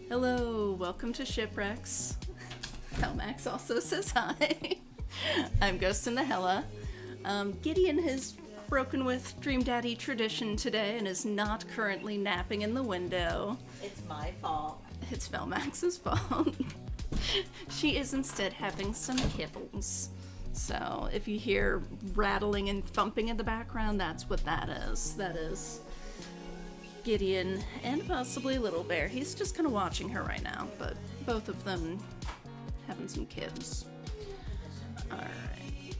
Hello, welcome to Shipwrecks. Max also says hi. I'm Ghost in the Hella. Gideon has broken with Dream Daddy tradition today and is not currently napping in the window. It's my fault. It's Velmax's fault. She is instead having some kibbles. So if you hear rattling and thumping in the background, that's what that is. That is Gideon and possibly Little Bear. He's just kind of watching her right now, but both of them having some kibs. Alright.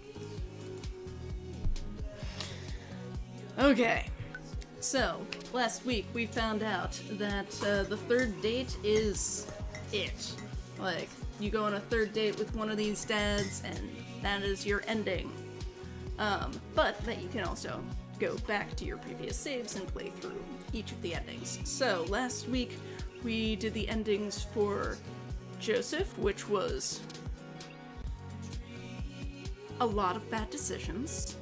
Okay. So, last week we found out that the third date is it. Like, you go on a third date with one of these dads, and that is your ending. But that you can also go back to your previous saves and play through each of the endings. So, last week we did the endings for Joseph, which was a lot of bad decisions,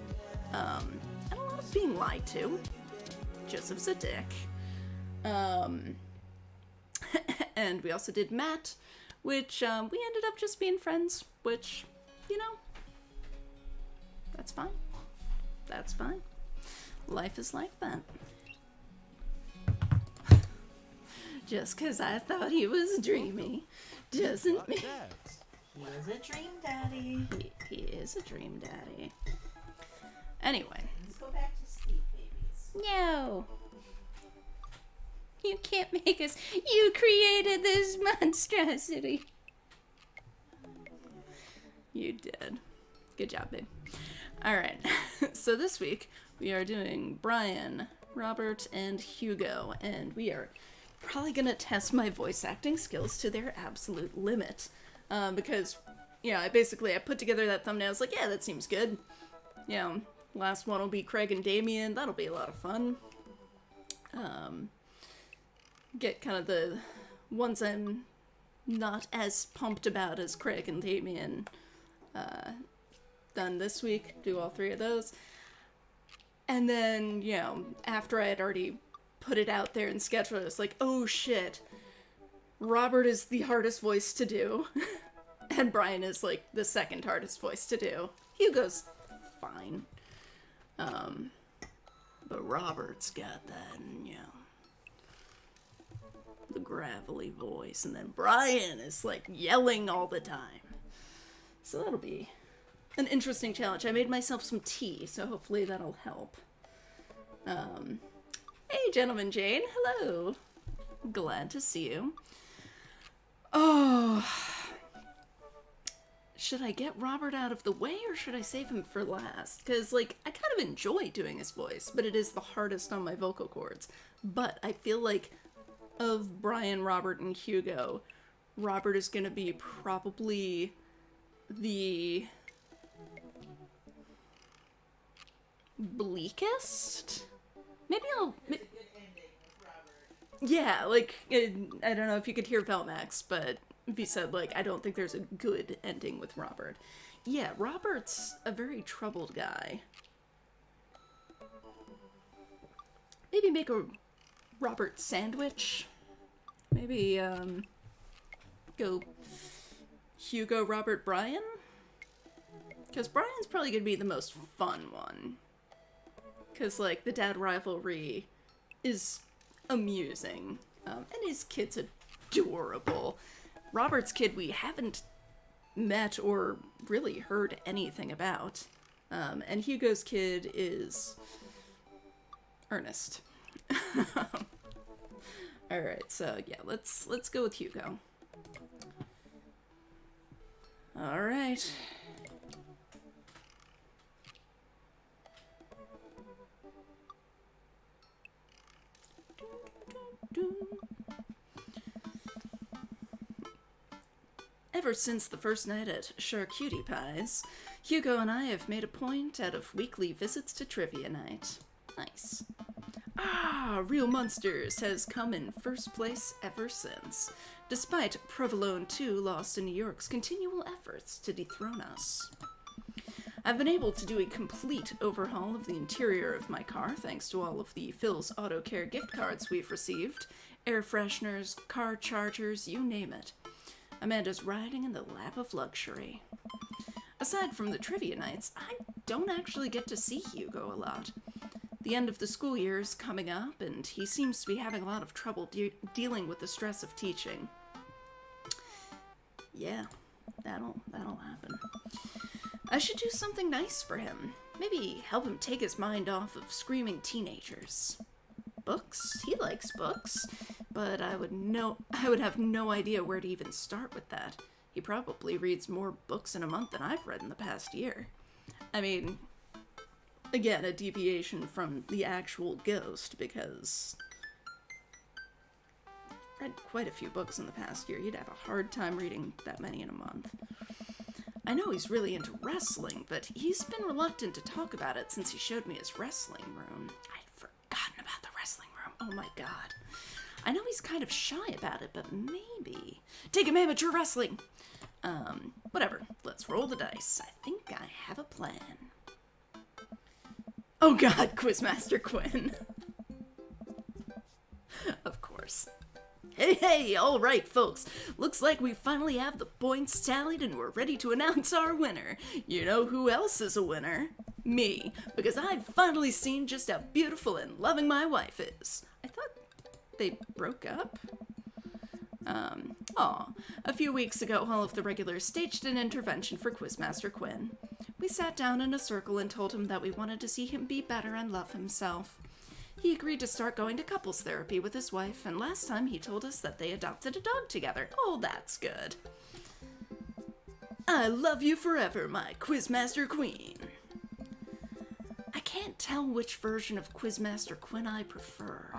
and a lot of being lied to. Joseph's a dick. And we also did Matt, which, we ended up just being friends, which, you know, that's fine. That's fine. Life is like that. Just 'cause I thought he was dreamy doesn't mean... He is a dream daddy. He is a dream daddy. Anyway. Let's go back to sleep, babies. No. You can't make us. You created this monstrosity. You did. Good job, babe. Alright. So this week, we are doing Brian, Robert, and Hugo, and we are probably gonna test my voice acting skills to their absolute limit. Because, you know, I put together that thumbnail. I was like, yeah, that seems good. You know, last one will be Craig and Damien. That'll be a lot of fun. Get kind of the ones I'm not as pumped about as Craig and Damien done this week. Do all three of those. And then, you know, after I had already put it out there and scheduled it, I was like, oh shit. Robert is the hardest voice to do. And Brian is, like, the second hardest voice to do. Hugo's fine. But Robert's got that, you know, the gravelly voice. And then Brian is, like, yelling all the time. So that'll be an interesting challenge. I made myself some tea, so hopefully that'll help. Hey, Gentleman Jane. Hello. Glad to see you. Oh, should I get Robert out of the way or should I save him for last? Because, like, I kind of enjoy doing his voice, but it is the hardest on my vocal cords. But I feel like of Brian, Robert, and Hugo, Robert is going to be probably the bleakest? Maybe I'll... Yeah, like, I don't know if you could hear Velmax, but he said, like, I don't think there's a good ending with Robert. Yeah, Robert's a very troubled guy. Maybe make a Robert sandwich? Maybe, go Hugo, Robert, Brian? Because Brian's probably gonna be the most fun one. Because, like, the dad rivalry is amusing, and his kid's adorable. Robert's kid we haven't met or really heard anything about, and Hugo's kid is Ernest. All right, so yeah, let's go with Hugo. All right. Ever since the first night at Charcuterie Pies, Hugo and I have made a point out of weekly visits to trivia night. Nice. Ah, Real Monsters has come in first place ever since, despite Provolone 2 Lost in New York's continual efforts to dethrone us. I've been able to do a complete overhaul of the interior of my car thanks to all of the Phil's Auto Care gift cards we've received, Air fresheners, car chargers, you name it. Amanda's riding in the lap of luxury. Aside from the trivia nights, I don't actually get to see Hugo a lot. The end of the school year is coming up, and he seems to be having a lot of trouble dealing with the stress of teaching. Yeah, that'll happen. I should do something nice for him. Maybe help him take his mind off of screaming teenagers. Books? He likes books, but I would have no idea where to even start with that. He probably reads more books in a month than I've read in the past year. I mean, again, a deviation from the actual ghost, because I've read quite a few books in the past year. You'd have a hard time reading that many in a month. I know he's really into wrestling, but he's been reluctant to talk about it since he showed me his wrestling room. I'd forgotten about the wrestling room. Oh my god. I know he's kind of shy about it, but maybe... Take him amateur wrestling! Whatever. Let's roll the dice. I think I have a plan. Oh god, Quizmaster Quinn. Of course. Hey, all right, folks. Looks like we finally have the points tallied and we're ready to announce our winner. You know who else is a winner? Me, because I've finally seen just how beautiful and loving my wife is. I thought they broke up? A few weeks ago, all of the regulars staged an intervention for Quizmaster Quinn. We sat down in a circle and told him that we wanted to see him be better and love himself. He agreed to start going to couples therapy with his wife, and last time he told us that they adopted a dog together. Oh, that's good. I love you forever, my Quizmaster Queen. I can't tell which version of Quizmaster Quinn I prefer.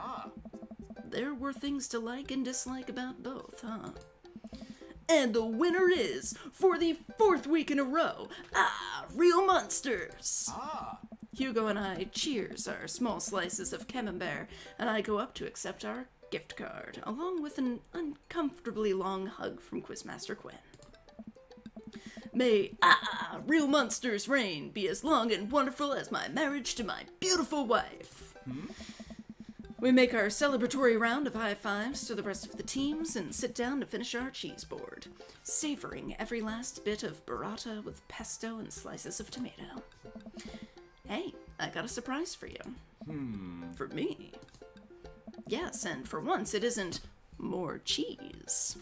There were things to like and dislike about both, huh? And the winner is, for the 4th week in a row, Real Monsters! Hugo and I cheers our small slices of camembert, and I go up to accept our gift card, along with an uncomfortably long hug from Quizmaster Quinn. May Real Monsters' reign be as long and wonderful as my marriage to my beautiful wife. We make our celebratory round of high fives to the rest of the teams and sit down to finish our cheese board, savoring every last bit of burrata with pesto and slices of tomato. Hey, I got a surprise for you. For me. Yes, and for once it isn't more cheese.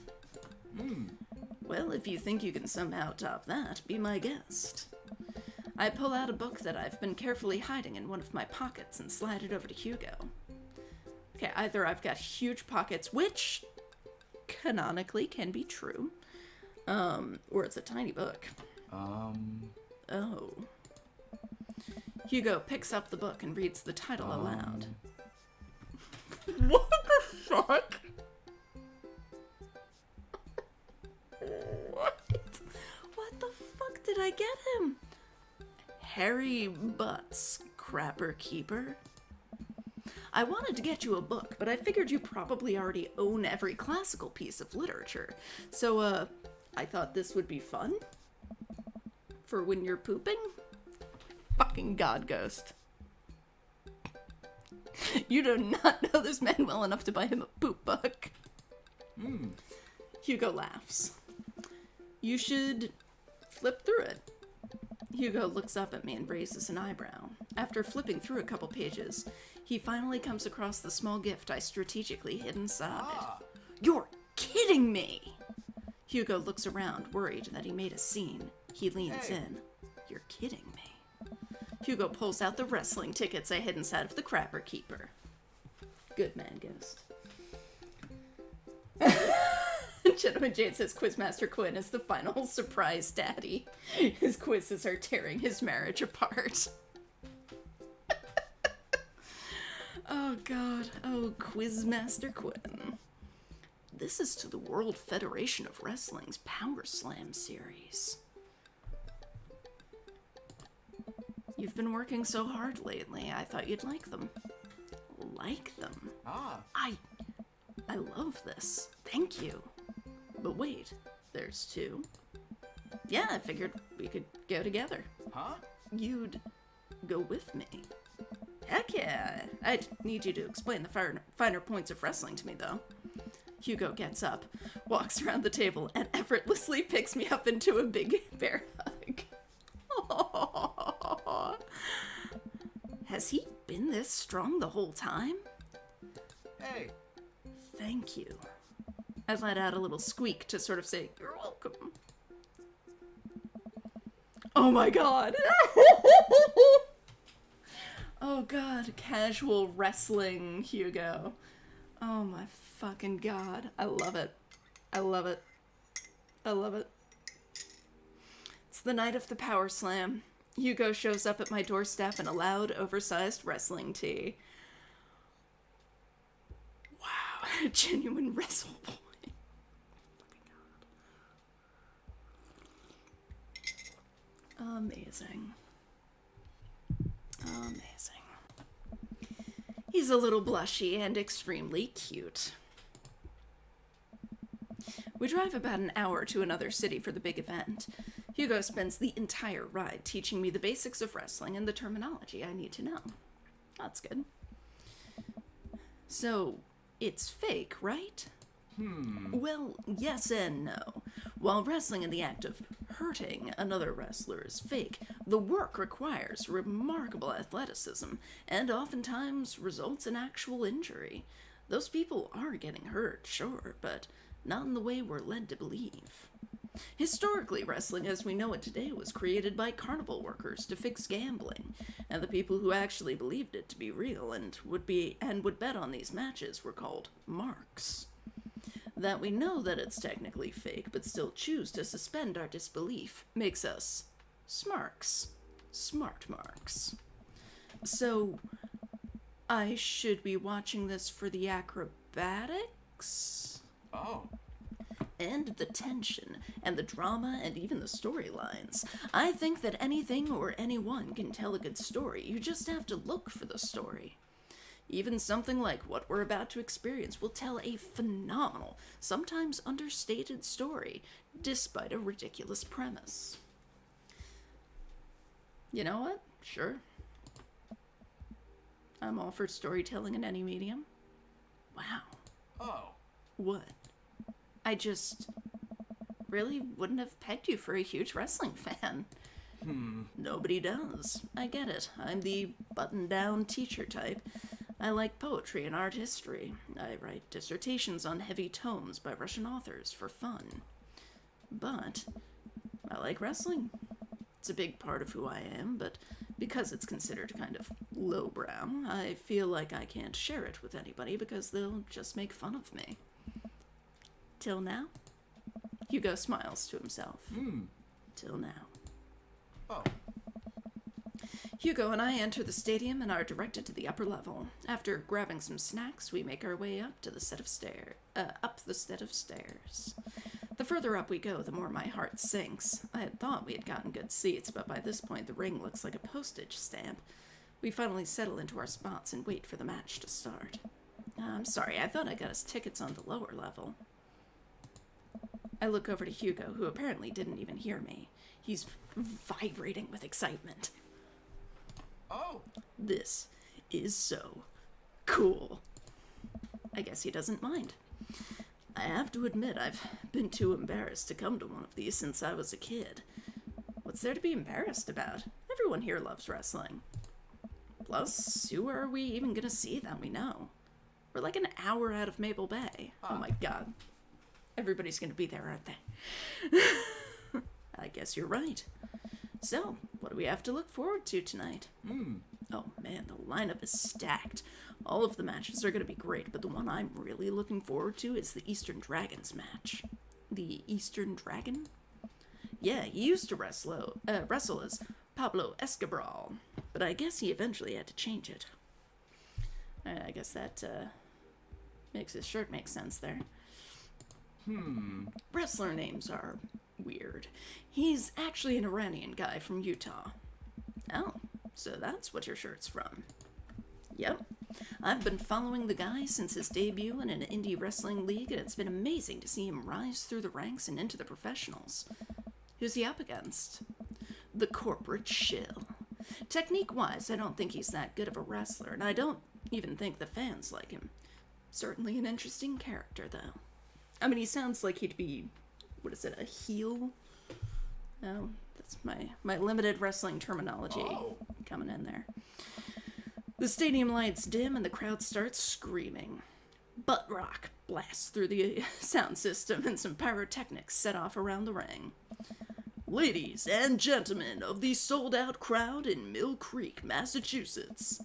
Well, if you think you can somehow top that, be my guest. I pull out a book that I've been carefully hiding in one of my pockets and slide it over to Hugo. Okay, either I've got huge pockets, which canonically can be true, or it's a tiny book. Oh. Hugo picks up the book and reads the title aloud. What the fuck? What the fuck did I get him? Harry Butts, Crapper Keeper? I wanted to get you a book, but I figured you probably already own every classical piece of literature. So, I thought this would be fun. For when you're pooping? Fucking God Ghost. You do not know this man well enough to buy him a poop book. Hugo laughs. You should flip through it. Hugo looks up at me and raises an eyebrow. After flipping through a couple pages, he finally comes across the small gift I strategically hid inside. You're kidding me! Hugo looks around, worried that he made a scene. He leans in. You're kidding me. Hugo pulls out the wrestling tickets I hid inside of the Crapper Keeper. Good man, Ghost. Gentleman Jade says Quizmaster Quinn is the final surprise daddy. His quizzes are tearing his marriage apart. Oh god. Oh, Quizmaster Quinn. This is to the World Federation of Wrestling's Power Slam series. You've been working so hard lately, I thought you'd like them. Like them? I love this. Thank you. But wait, there's two? Yeah, I figured we could go together. Huh? You'd go with me. Heck yeah. I'd need you to explain the finer points of wrestling to me, though. Hugo gets up, walks around the table, and effortlessly picks me up into a big bear hug. Aww. Has he been this strong the whole time? Hey. Thank you. I let out a little squeak to sort of say, you're welcome. Oh my god. Oh god, casual wrestling Hugo. Oh my fucking god. I love it. I love it. I love it. It's the night of the Power Slam. Hugo shows up at my doorstep in a loud, oversized wrestling tee. Wow, a genuine wrestle boy. Amazing. Amazing. He's a little blushy and extremely cute. We drive about an hour to another city for the big event. Hugo spends the entire ride teaching me the basics of wrestling and the terminology I need to know. That's good. So, it's fake, right? Well, yes and no. While wrestling in the act of hurting another wrestler is fake, the work requires remarkable athleticism and oftentimes results in actual injury. Those people are getting hurt, sure, but not in the way we're led to believe. Historically, wrestling as we know it today was created by carnival workers to fix gambling, and the people who actually believed it to be real and would bet on these matches were called marks. That we know that it's technically fake but still choose to suspend our disbelief makes us smarks. Smart marks. So, I should be watching this for the acrobatics? Oh. And the tension, and the drama, and even the storylines. I think that anything or anyone can tell a good story. You just have to look for the story. Even something like what we're about to experience will tell a phenomenal, sometimes understated story, despite a ridiculous premise. You know what? Sure. I'm all for storytelling in any medium. Wow. Oh. What? I just really wouldn't have pegged you for a huge wrestling fan. Nobody does. I get it. I'm the button-down teacher type. I like poetry and art history. I write dissertations on heavy tomes by Russian authors for fun. But I like wrestling. It's a big part of who I am, but because it's considered kind of lowbrow, I feel like I can't share it with anybody because they'll just make fun of me. Till now? Hugo smiles to himself. Till now. Oh. Hugo and I enter the stadium and are directed to the upper level. After grabbing some snacks, we make our way up the set of stairs. The further up we go, the more my heart sinks. I had thought we had gotten good seats, but by this point the ring looks like a postage stamp. We finally settle into our spots and wait for the match to start. I'm sorry, I thought I got us tickets on the lower level. I look over to Hugo, who apparently didn't even hear me. He's vibrating with excitement. Oh. This is so cool. I guess he doesn't mind. I have to admit, I've been too embarrassed to come to one of these since I was a kid. What's there to be embarrassed about? Everyone here loves wrestling. Plus, who are we even gonna see that we know? We're like an hour out of Maple Bay. Oh my god. Everybody's gonna be there, aren't they? I guess you're right. So, what do we have to look forward to tonight? Oh man, the lineup is stacked. All of the matches are going to be great, but the one I'm really looking forward to is the Eastern Dragons match. The Eastern Dragon? Yeah, he used to wrestle as Pablo Escobar, but I guess he eventually had to change it. I guess that makes his shirt make sense there. Wrestler names are weird. He's actually an Iranian guy from Utah. Oh, so that's what your shirt's from. Yep. I've been following the guy since his debut in an indie wrestling league, and it's been amazing to see him rise through the ranks and into the professionals. Who's he up against? The corporate shill. Technique-wise, I don't think he's that good of a wrestler, and I don't even think the fans like him. Certainly an interesting character, though. I mean, he sounds like he'd be, what is it, a heel? Oh, that's my limited wrestling terminology coming in there. The stadium lights dim and the crowd starts screaming. Butt rock blasts through the sound system and some pyrotechnics set off around the ring. Ladies and gentlemen of the sold-out crowd in Mill Creek, Massachusetts,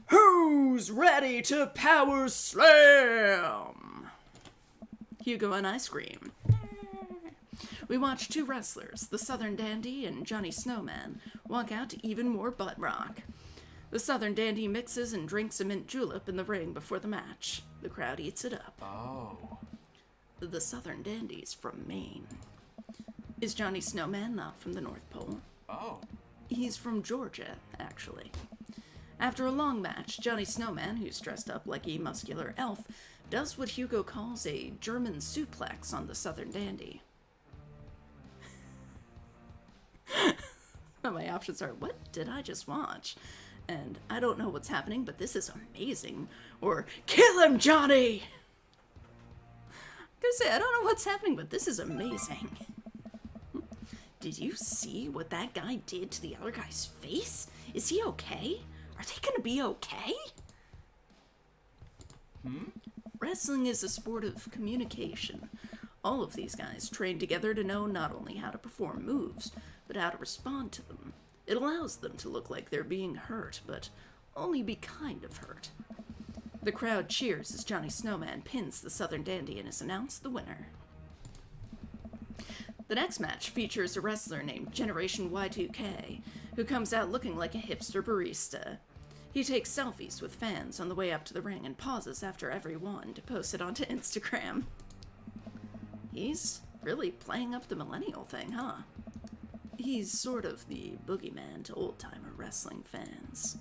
who's ready to power slam? Hugo and I scream. We watch two wrestlers, the Southern Dandy and Johnny Snowman, walk out to even more butt rock. The Southern Dandy mixes and drinks a mint julep in the ring before the match. The crowd eats it up. Oh. The Southern Dandy's from Maine. Is Johnny Snowman not from the North Pole? Oh. He's from Georgia, actually. After a long match, Johnny Snowman, who's dressed up like a muscular elf, does what Hugo calls a German suplex on the Southern Dandy. My options are, what did I just watch? And I don't know what's happening, but this is amazing. Or, kill him, Johnny! I'm gonna say, I don't know what's happening, but this is amazing. Did you see what that guy did to the other guy's face? Is he okay? Are they gonna be okay? Wrestling is a sport of communication. All of these guys train together to know not only how to perform moves, but how to respond to them. It allows them to look like they're being hurt, but only be kind of hurt. The crowd cheers as Johnny Snowman pins the Southern Dandy and is announced the winner. The next match features a wrestler named Generation Y2K, who comes out looking like a hipster barista. He takes selfies with fans on the way up to the ring and pauses after every one to post it onto Instagram. He's really playing up the millennial thing, huh? He's sort of the boogeyman to old-timer wrestling fans.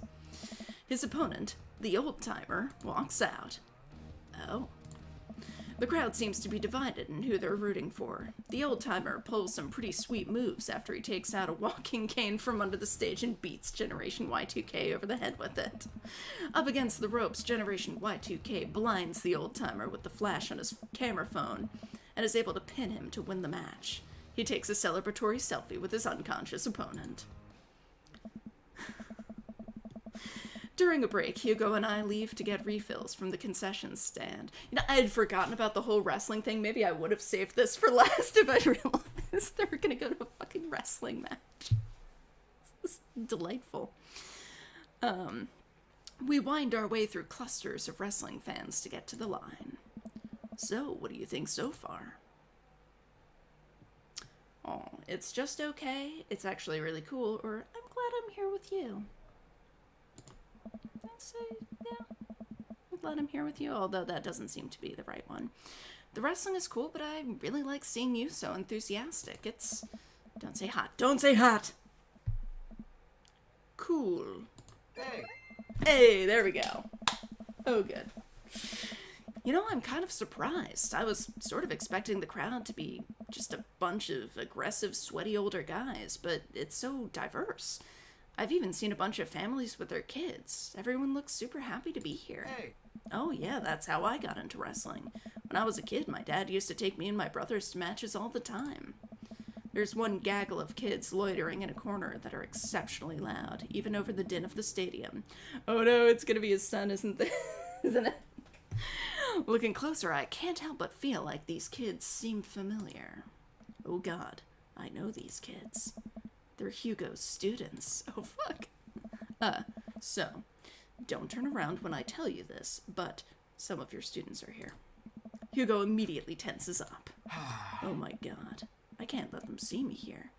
His opponent, the old-timer, walks out. Oh. The crowd seems to be divided in who they're rooting for. The old-timer pulls some pretty sweet moves after he takes out a walking cane from under the stage and beats Generation Y2K over the head with it. Up against the ropes, Generation Y2K blinds the old-timer with the flash on his camera phone and is able to pin him to win the match. He takes a celebratory selfie with his unconscious opponent. During a break, Hugo and I leave to get refills from the concession stand. You know, I had forgotten about the whole wrestling thing. Maybe I would have saved this for last if I realized they were going to go to a fucking wrestling match. This is delightful. We wind our way through clusters of wrestling fans to get to the line. So, what do you think so far? Oh, it's just okay. It's actually really cool. Or, I'm glad I'm here with you. I'd say, yeah. I'm glad I'm here with you, although that doesn't seem to be the right one. The wrestling is cool, but I really like seeing you so enthusiastic. It's... Don't say hot. Don't say hot! Cool. Hey. Hey, there we go. Oh, good. You know, I'm kind of surprised. I was sort of expecting the crowd to be just a bunch of aggressive, sweaty older guys, but it's so diverse. I've even seen a bunch of families with their kids. Everyone looks super happy to be here. Hey. Oh yeah, that's how I got into wrestling. When I was a kid, my dad used to take me and my brothers to matches all the time. There's one gaggle of kids loitering in a corner that are exceptionally loud, even over the din of the stadium. Oh no, it's gonna be his son, isn't it? Looking closer, I can't help but feel like these kids seem familiar. Oh god, I know these kids. They're Hugo's students. Oh fuck. So, don't turn around when I tell you this, but some of your students are here. Hugo immediately tenses up. Oh my god. I can't let them see me here.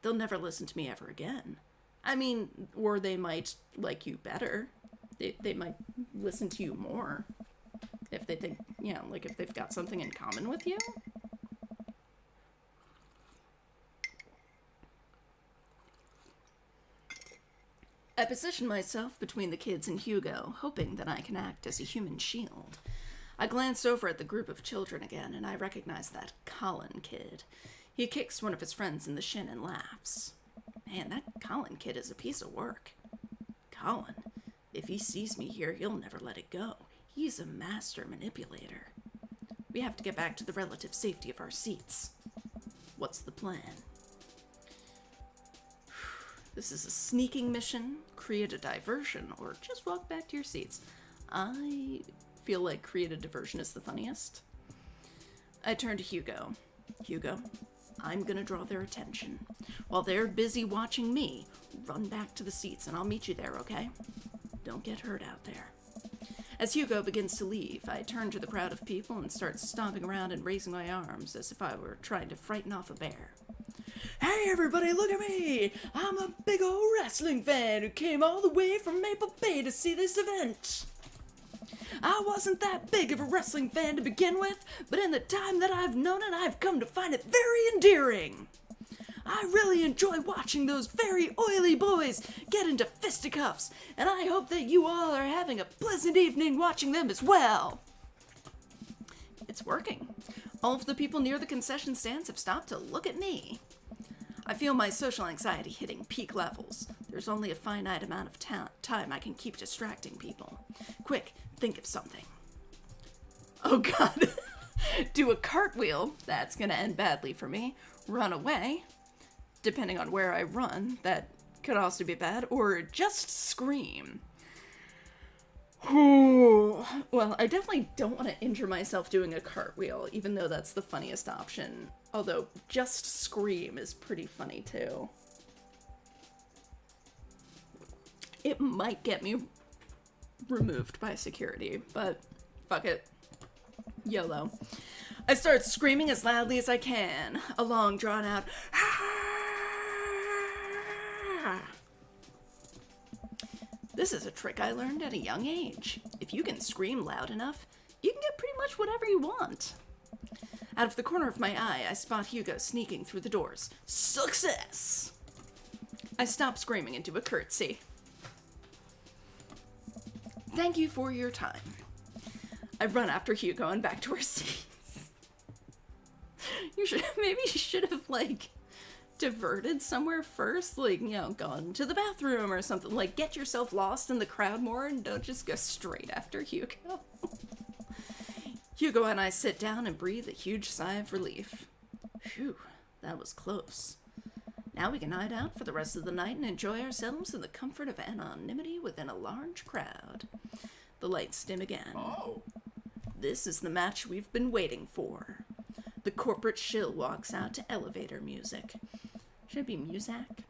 They'll never listen to me ever again. I mean, or they might like you better. They might listen to you more. If they think, you know, like if they've got something in common with you. I position myself between the kids and Hugo, hoping that I can act as a human shield. I glance over at the group of children again, and I recognize that Colin kid. He kicks one of his friends in the shin and laughs. Man, that Colin kid is a piece of work. Colin, if he sees me here, he'll never let it go. He's a master manipulator. We have to get back to the relative safety of our seats. What's the plan? This is a sneaking mission, create a diversion, or just walk back to your seats. I feel like create a diversion is the funniest. I turn to Hugo. Hugo, I'm gonna draw their attention. While they're busy watching me, run back to the seats and I'll meet you there, okay? Don't get hurt out there. As Hugo begins to leave, I turn to the crowd of people and start stomping around and raising my arms as if I were trying to frighten off a bear. Hey everybody, look at me! I'm a big old wrestling fan who came all the way from Maple Bay to see this event. I wasn't that big of a wrestling fan to begin with, but in the time that I've known it, I've come to find it very endearing. I really enjoy watching those very oily boys get into fisticuffs, and I hope that you all are having a pleasant evening watching them as well. It's working. All of the people near the concession stands have stopped to look at me. I feel my social anxiety hitting peak levels. There's only a finite amount of time I can keep distracting people. Quick, think of something. Oh god. Do a cartwheel. That's gonna end badly for me. Run away. Depending on where I run, that could also be bad. Or just scream. Well, I definitely don't want to injure myself doing a cartwheel, even though that's the funniest option. Although, just scream is pretty funny, too. It might get me removed by security, but fuck it. YOLO. I start screaming as loudly as I can. A long, drawn-out This is a trick I learned at a young age. If you can scream loud enough, you can get pretty much whatever you want. Out of the corner of my eye, I spot Hugo sneaking through the doors. Success! I stop screaming and do a curtsy. Thank you for your time. I run after Hugo and back to our seats. Maybe you should have, like, diverted somewhere first, like, you know, gone to the bathroom or something. Like, get yourself lost in the crowd more and don't just go straight after Hugo. Hugo and I sit down and breathe a huge sigh of relief. Phew, that was close. Now we can hide out for the rest of the night and enjoy ourselves in the comfort of anonymity within a large crowd. The lights dim again. Oh. This is the match we've been waiting for. The corporate shill walks out to elevator music. Should it be Muzak?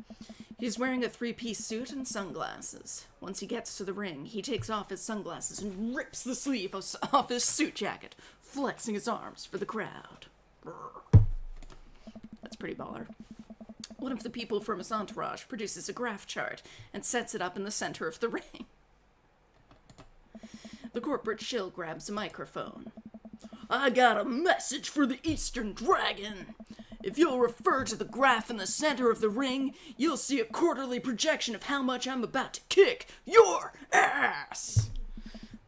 He's wearing a three-piece suit and sunglasses. Once he gets to the ring, he takes off his sunglasses and rips the sleeve off his suit jacket, flexing his arms for the crowd. Brr. That's pretty baller. One of the people from his entourage produces a graph chart and sets it up in the center of the ring. The corporate shill grabs a microphone. I got a message for the Eastern Dragon. If you'll refer to the graph in the center of the ring, you'll see a quarterly projection of how much I'm about to kick your ass.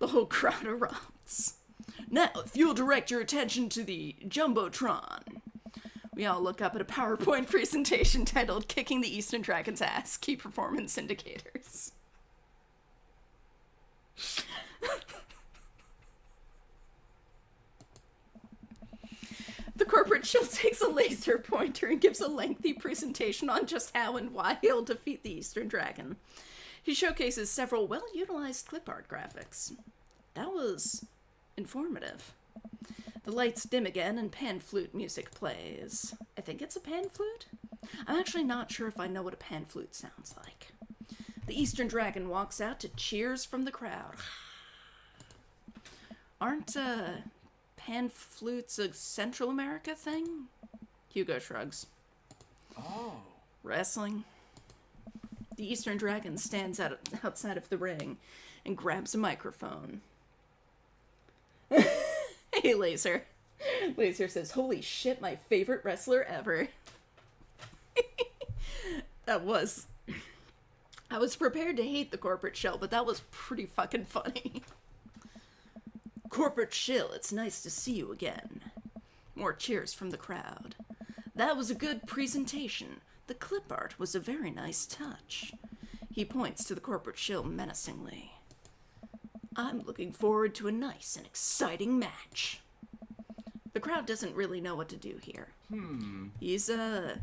The whole crowd erupts. Now, if you'll direct your attention to the Jumbotron. We all look up at a PowerPoint presentation titled Kicking the Eastern Dragon's Ass, Key Performance Indicators. The corporate shill takes a laser pointer and gives a lengthy presentation on just how and why he'll defeat the Eastern Dragon. He showcases several well-utilized clip art graphics. That was informative. The lights dim again and pan flute music plays. I think it's a pan flute? I'm actually not sure if I know what a pan flute sounds like. The Eastern Dragon walks out to cheers from the crowd. Aren't, pan flutes a Central America thing? Hugo shrugs. Oh. Wrestling. The Eastern Dragon stands outside of the ring and grabs a microphone. Hey, Laser. Laser says, holy shit, my favorite wrestler ever. That was... I was prepared to hate the corporate shill, but that was pretty fucking funny. Corporate shill, it's nice to see you again. More cheers from the crowd. That was a good presentation. The clip art was a very nice touch. He points to the corporate shill menacingly. I'm looking forward to a nice and exciting match. The crowd doesn't really know what to do here. He's not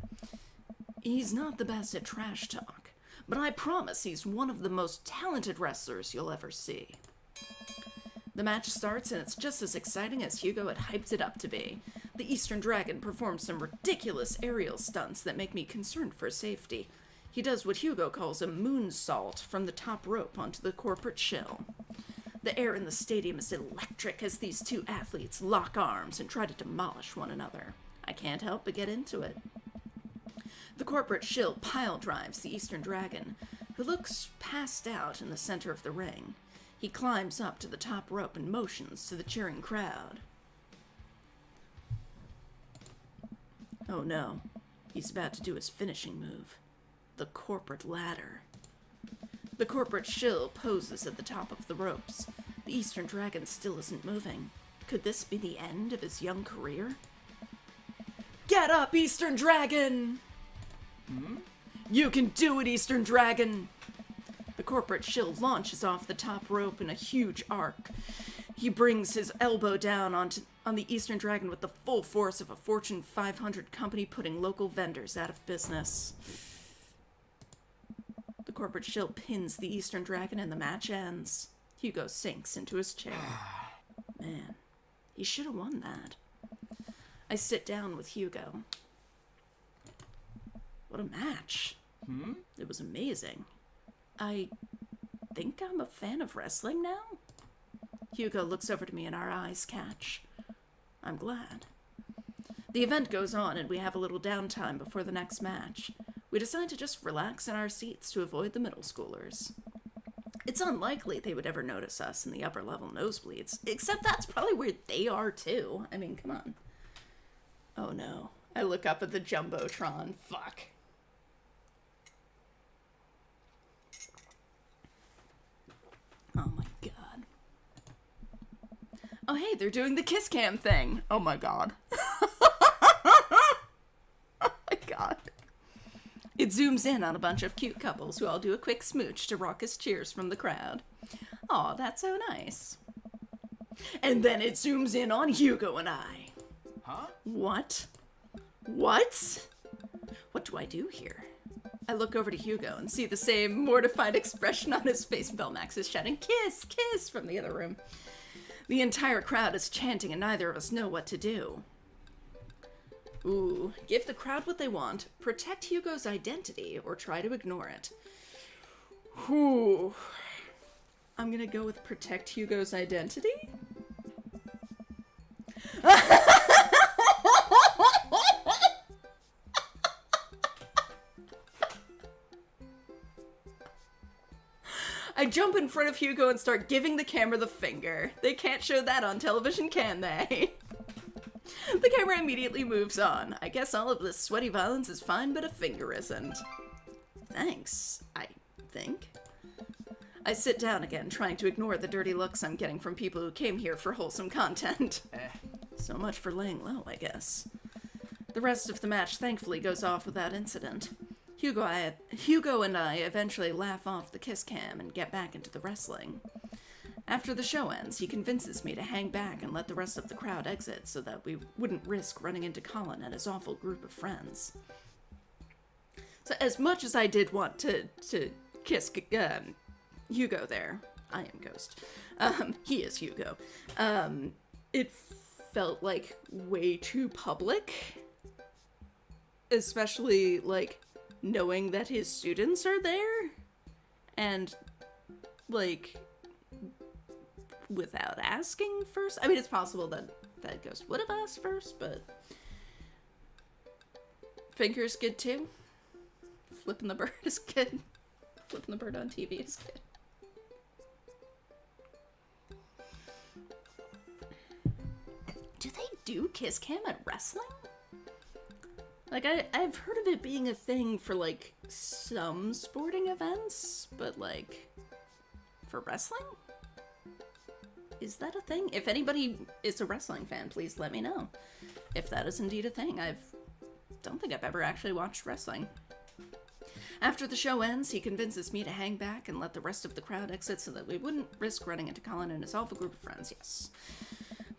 the best at trash talk, but I promise he's one of the most talented wrestlers you'll ever see. The match starts, and it's just as exciting as Hugo had hyped it up to be. The Eastern Dragon performs some ridiculous aerial stunts that make me concerned for safety. He does what Hugo calls a moonsault from the top rope onto the corporate shill. The air in the stadium is electric as these two athletes lock arms and try to demolish one another. I can't help but get into it. The corporate shill pile drives the Eastern Dragon, who looks passed out in the center of the ring. He climbs up to the top rope and motions to the cheering crowd. Oh no, he's about to do his finishing move. The corporate ladder. The corporate shill poses at the top of the ropes. The Eastern Dragon still isn't moving. Could this be the end of his young career? Get up, Eastern Dragon! You can do it, Eastern Dragon! The corporate shill launches off the top rope in a huge arc. He brings his elbow down on the Eastern Dragon with the full force of a Fortune 500 company putting local vendors out of business. The corporate shill pins the Eastern Dragon and the match ends. Hugo sinks into his chair. Man, he should have won that. I sit down with Hugo. What a match. It was amazing. I think I'm a fan of wrestling now? Hugo looks over to me and our eyes catch. I'm glad. The event goes on and we have a little downtime before the next match. We decide to just relax in our seats to avoid the middle schoolers. It's unlikely they would ever notice us in the upper level nosebleeds, except that's probably where they are too. I mean, come on. Oh no. I look up at the Jumbotron. Fuck. Oh my god. Oh hey, they're doing the kiss cam thing. Oh my god. Oh my god. It zooms in on a bunch of cute couples who all do a quick smooch to raucous cheers from the crowd. Aw, that's so nice. And then it zooms in on Hugo and I. Huh? What? What? What do I do here? I look over to Hugo and see the same mortified expression on his face. Belmax is shouting, "Kiss, kiss," from the other room. The entire crowd is chanting and neither of us know what to do. Ooh, give the crowd what they want, protect Hugo's identity, or try to ignore it. Ooh. I'm gonna go with protect Hugo's identity? I jump in front of Hugo and start giving the camera the finger. They can't show that on television, can they? The camera immediately moves on. I guess all of this sweaty violence is fine, but a finger isn't. Thanks, I think. I sit down again, trying to ignore the dirty looks I'm getting from people who came here for wholesome content. So much for laying low, I guess. The rest of the match thankfully goes off without incident. Hugo and I eventually laugh off the kiss cam and get back into the wrestling. After the show ends, he convinces me to hang back and let the rest of the crowd exit so that we wouldn't risk running into Colin and his awful group of friends. So as much as I did want to kiss Hugo there, I am Ghost. He is Hugo. It felt like way too public. Especially like knowing that his students are there. And like without asking first. I mean, it's possible that Ghost would have asked first, but finger's good too. Flipping the bird is good. Flipping the bird on TV is good. Do they do kiss cam at wrestling? Like, I've heard of it being a thing for, like, some sporting events, but, like, for wrestling? Is that a thing? If anybody is a wrestling fan, please let me know if that is indeed a thing. Don't think I've ever actually watched wrestling. After the show ends, he convinces me to hang back and let the rest of the crowd exit so that we wouldn't risk running into Colin and his awful group of friends, yes.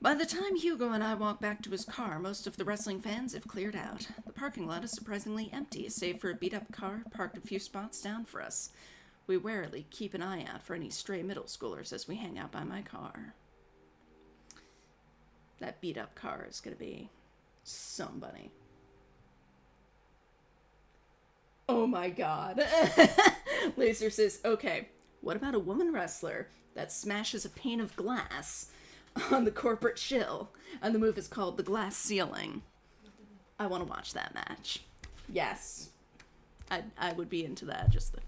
By the time Hugo and I walk back to his car, most of the wrestling fans have cleared out. The parking lot is surprisingly empty, save for a beat-up car parked a few spots down for us. We warily keep an eye out for any stray middle schoolers as we hang out by my car. That beat-up car is gonna be somebody. Oh my god. Laser says, okay, what about a woman wrestler that smashes a pane of glass on the corporate shill? And the move is called the glass ceiling. I want to watch that match. Yes. I would be into that, just the...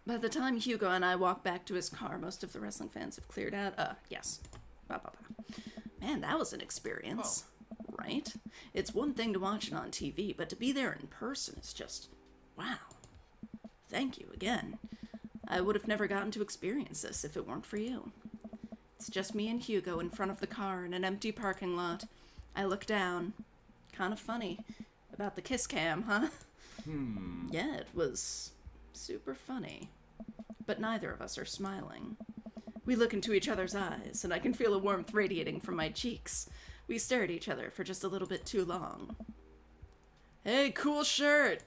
By the time Hugo and I walk back to his car, most of the wrestling fans have cleared out. Yes. Man, that was an experience. Right? It's one thing to watch it on TV, but to be there in person is just... wow. Thank you again. I would have never gotten to experience this if it weren't for you. It's just me and Hugo in front of the car in an empty parking lot. I look down. Kind of funny. About the kiss cam, huh? Yeah, it was super funny. But neither of us are smiling. We look into each other's eyes, and I can feel a warmth radiating from my cheeks. We stare at each other for just a little bit too long. Hey, cool shirt!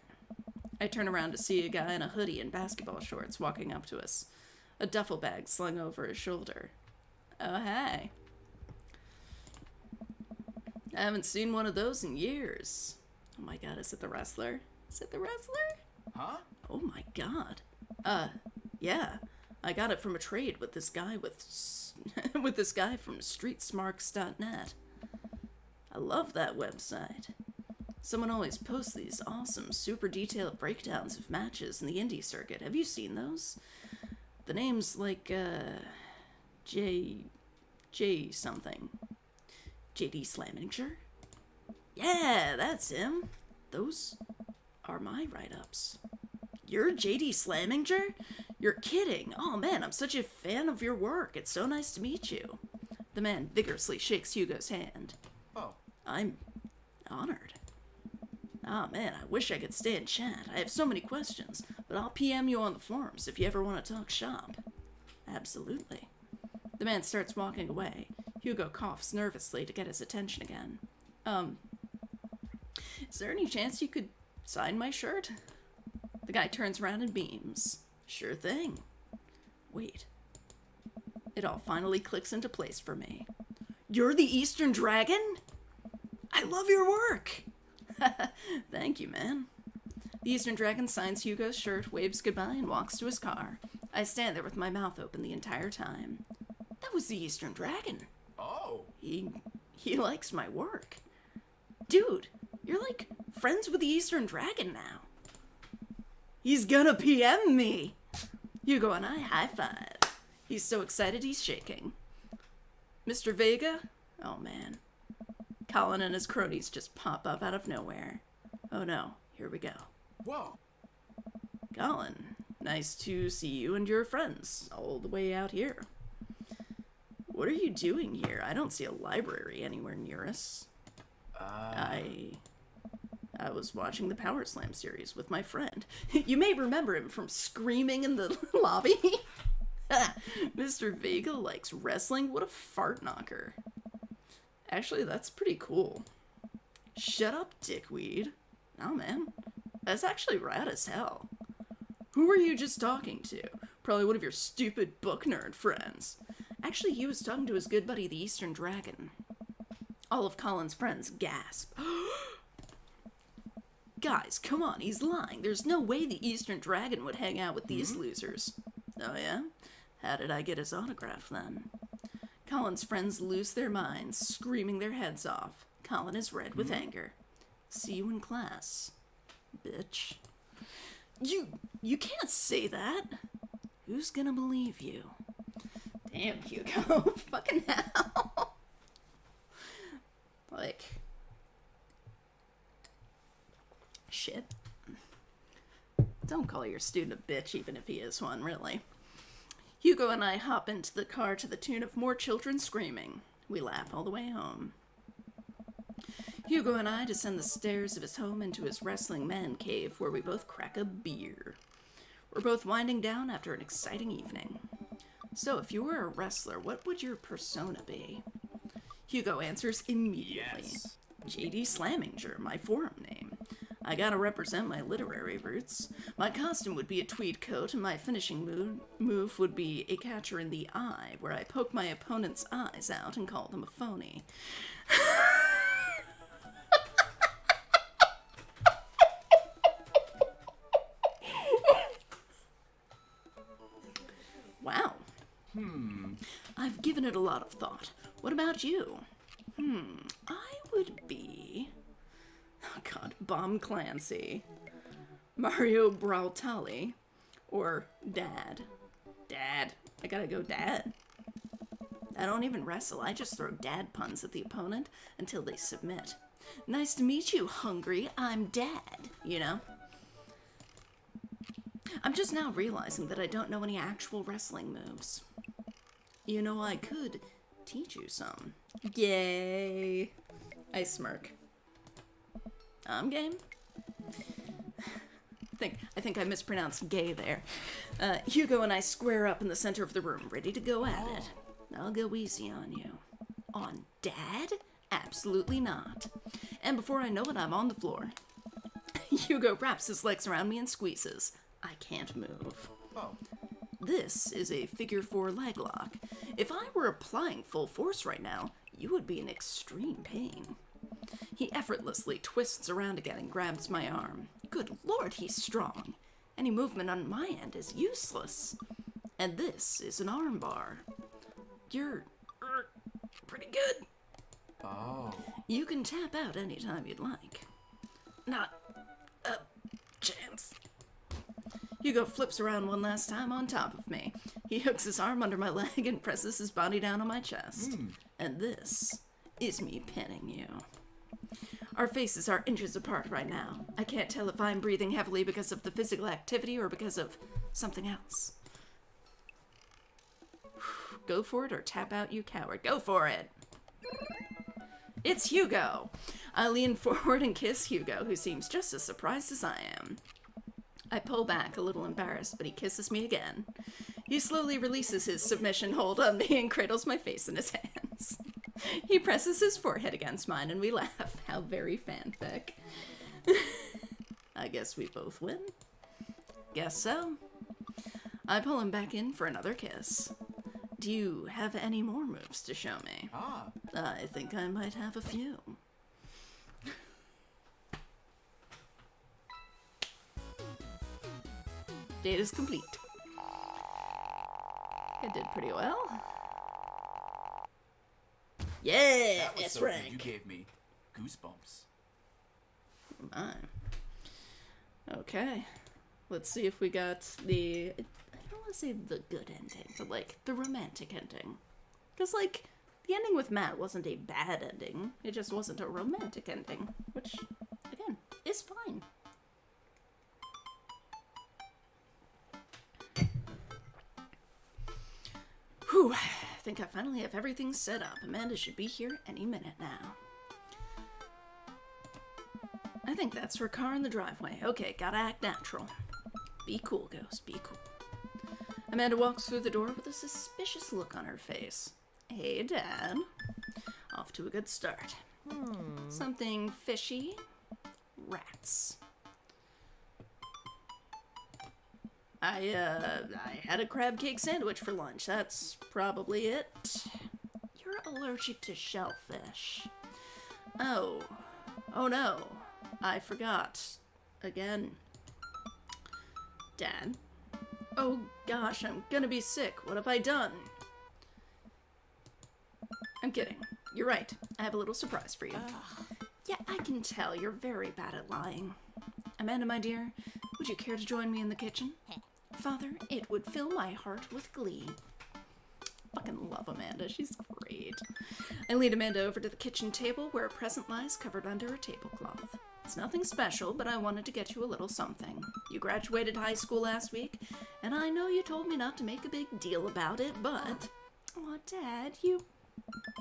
I turn around to see a guy in a hoodie and basketball shorts walking up to us, a duffel bag slung over his shoulder. Oh, hey. I haven't seen one of those in years. Oh my god, is it the wrestler? Is it the wrestler? Huh? Oh my god. Yeah. I got it from a trade with this guy with this guy from streetsmarks.net. I love that website. Someone always posts these awesome, super detailed breakdowns of matches in the indie circuit. Have you seen those? The name's like, J something. JD Slaminger? Yeah, that's him. Those are my write-ups. You're JD Slaminger? You're kidding. Oh man, I'm such a fan of your work. It's so nice to meet you. The man vigorously shakes Hugo's hand. Oh. I'm honored. Ah man, I wish I could stay and chat. I have so many questions, but I'll PM you on the forums if you ever want to talk shop. Absolutely. The man starts walking away. Hugo coughs nervously to get his attention again. Is there any chance you could sign my shirt? The guy turns around and beams. Sure thing. Wait. It all finally clicks into place for me. You're the Eastern Dragon? I love your work! Thank you, man. The Eastern Dragon signs Hugo's shirt, waves goodbye, and walks to his car. I stand there with my mouth open the entire time. That was the Eastern Dragon. Oh. He likes my work. Dude, you're like friends with the Eastern Dragon now. He's gonna PM me. Hugo and I high five. He's so excited he's shaking. Mr. Vega? Oh man. Colin and his cronies just pop up out of nowhere. Oh no, here we go. Whoa. Colin, nice to see you and your friends all the way out here. What are you doing here? I don't see a library anywhere near us. I was watching the Power Slam series with my friend. You may remember him from screaming in the lobby. Mr. Vega likes wrestling. What a fart knocker. Actually, that's pretty cool. Shut up, dickweed. Nah, man. That's actually rad as hell. Who were you just talking to? Probably one of your stupid book nerd friends. Actually, he was talking to his good buddy, the Eastern Dragon. All of Colin's friends gasp. Guys, come on, he's lying. There's no way the Eastern Dragon would hang out with these losers. Oh yeah? How did I get his autograph then? Colin's friends lose their minds, screaming their heads off. Colin is red with anger. See you in class, bitch. You can't say that. Who's gonna believe you? Damn, Hugo. Fucking hell. Like, shit. Don't call your student a bitch, even if he is one, really. Hugo and I hop into the car to the tune of more children screaming. We laugh all the way home. Hugo and I descend the stairs of his home into his wrestling man cave, where we both crack a beer. We're both winding down after an exciting evening. So if you were a wrestler, what would your persona be? Hugo answers immediately. Yes. JD Slaminger, my forum name. I gotta represent my literary roots. My costume would be a tweed coat, and my finishing move would be a catcher in the eye, where I poke my opponent's eyes out and call them a phony. Wow. I've given it a lot of thought. What about you? I would be... Oh god, Bomb Clancy. Mario Brautali. Or Dad. Dad. I gotta go Dad. I don't even wrestle, I just throw dad puns at the opponent until they submit. Nice to meet you, hungry. I'm Dad, you know? I'm just now realizing that I don't know any actual wrestling moves. You know, I could teach you some. Yay. I smirk. I'm game. I think I mispronounced gay there. Hugo and I square up in the center of the room, ready to go at it. I'll go easy on you. On Dad? Absolutely not. And before I know it, I'm on the floor. Hugo wraps his legs around me and squeezes. I can't move. Oh. This is a figure 4 leg lock. If I were applying full force right now, you would be in extreme pain. He effortlessly twists around again and grabs my arm. Good lord, he's strong. Any movement on my end is useless. And this is an arm bar. You're pretty good. Oh. You can tap out anytime you'd like. Not a chance. Hugo flips around one last time on top of me. He hooks his arm under my leg and presses his body down on my chest. And this is me pinning you. Our faces are inches apart right now. I can't tell if I'm breathing heavily because of the physical activity or because of something else. Go for it or tap out, you coward. Go for it! It's Hugo! I lean forward and kiss Hugo, who seems just as surprised as I am. I pull back, a little embarrassed, but he kisses me again. He slowly releases his submission hold on me and cradles my face in his hands. He presses his forehead against mine and we laugh. How very fanfic. I guess we both win. Guess so. I pull him back in for another kiss. Do you have any more moves to show me? Ah. I think I might have a few. Date is complete. I did pretty well. Yeah, That was it's so good. rank. You gave me goosebumps. My. Okay. Let's see if we got the... I don't want to say the good ending, but, like, the romantic ending. Because, like, the ending with Matt wasn't a bad ending. It just wasn't a romantic ending. Which, again, is fine. Whew. I think I finally have everything set up. Amanda should be here any minute now. I think that's her car in the driveway. Okay, gotta act natural. Be cool, Ghost, be cool. Amanda walks through the door with a suspicious look on her face. Hey, Dad. Off to a good start. Something fishy? Rats. I had a crab cake sandwich for lunch. That's probably it. You're allergic to shellfish. Oh no. I forgot. Again. Dad? Oh gosh, I'm gonna be sick. What have I done? I'm kidding. You're right. I have a little surprise for you. Yeah, I can tell you're very bad at lying. Amanda, my dear, would you care to join me in the kitchen? Father, it would fill my heart with glee. Fucking love Amanda. She's great. I lead Amanda over to the kitchen table where a present lies covered under a tablecloth. It's nothing special, but I wanted to get you a little something. You graduated high school last week, and I know you told me not to make a big deal about it, but... Aw, Dad, you...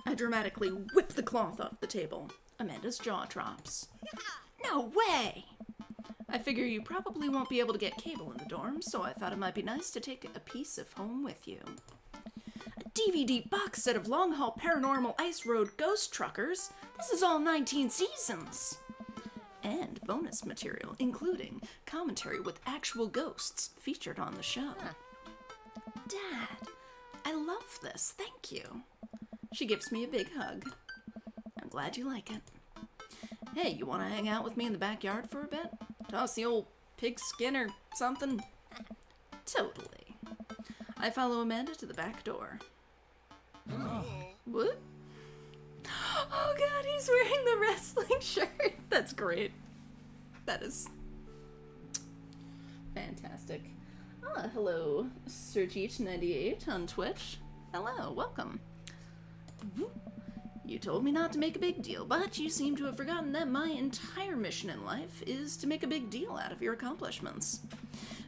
I dramatically whip the cloth off the table. Amanda's jaw drops. No way! I figure you probably won't be able to get cable in the dorm, so I thought it might be nice to take a piece of home with you. DVD box set of Long Haul Paranormal Ice Road Ghost Truckers. This is all 19 seasons. And bonus material, including commentary with actual ghosts featured on the show. Dad, I love this. Thank you. She gives me a big hug. I'm glad you like it. Hey, you want to hang out with me in the backyard for a bit? Toss the old pig skin or something? Totally. I follow Amanda to the back door. What? Oh god, he's wearing the wrestling shirt. That's great. That is fantastic. Hello, Sergeant98 on Twitch. Hello, welcome. You told me not to make a big deal, but you seem to have forgotten that my entire mission in life is to make a big deal out of your accomplishments.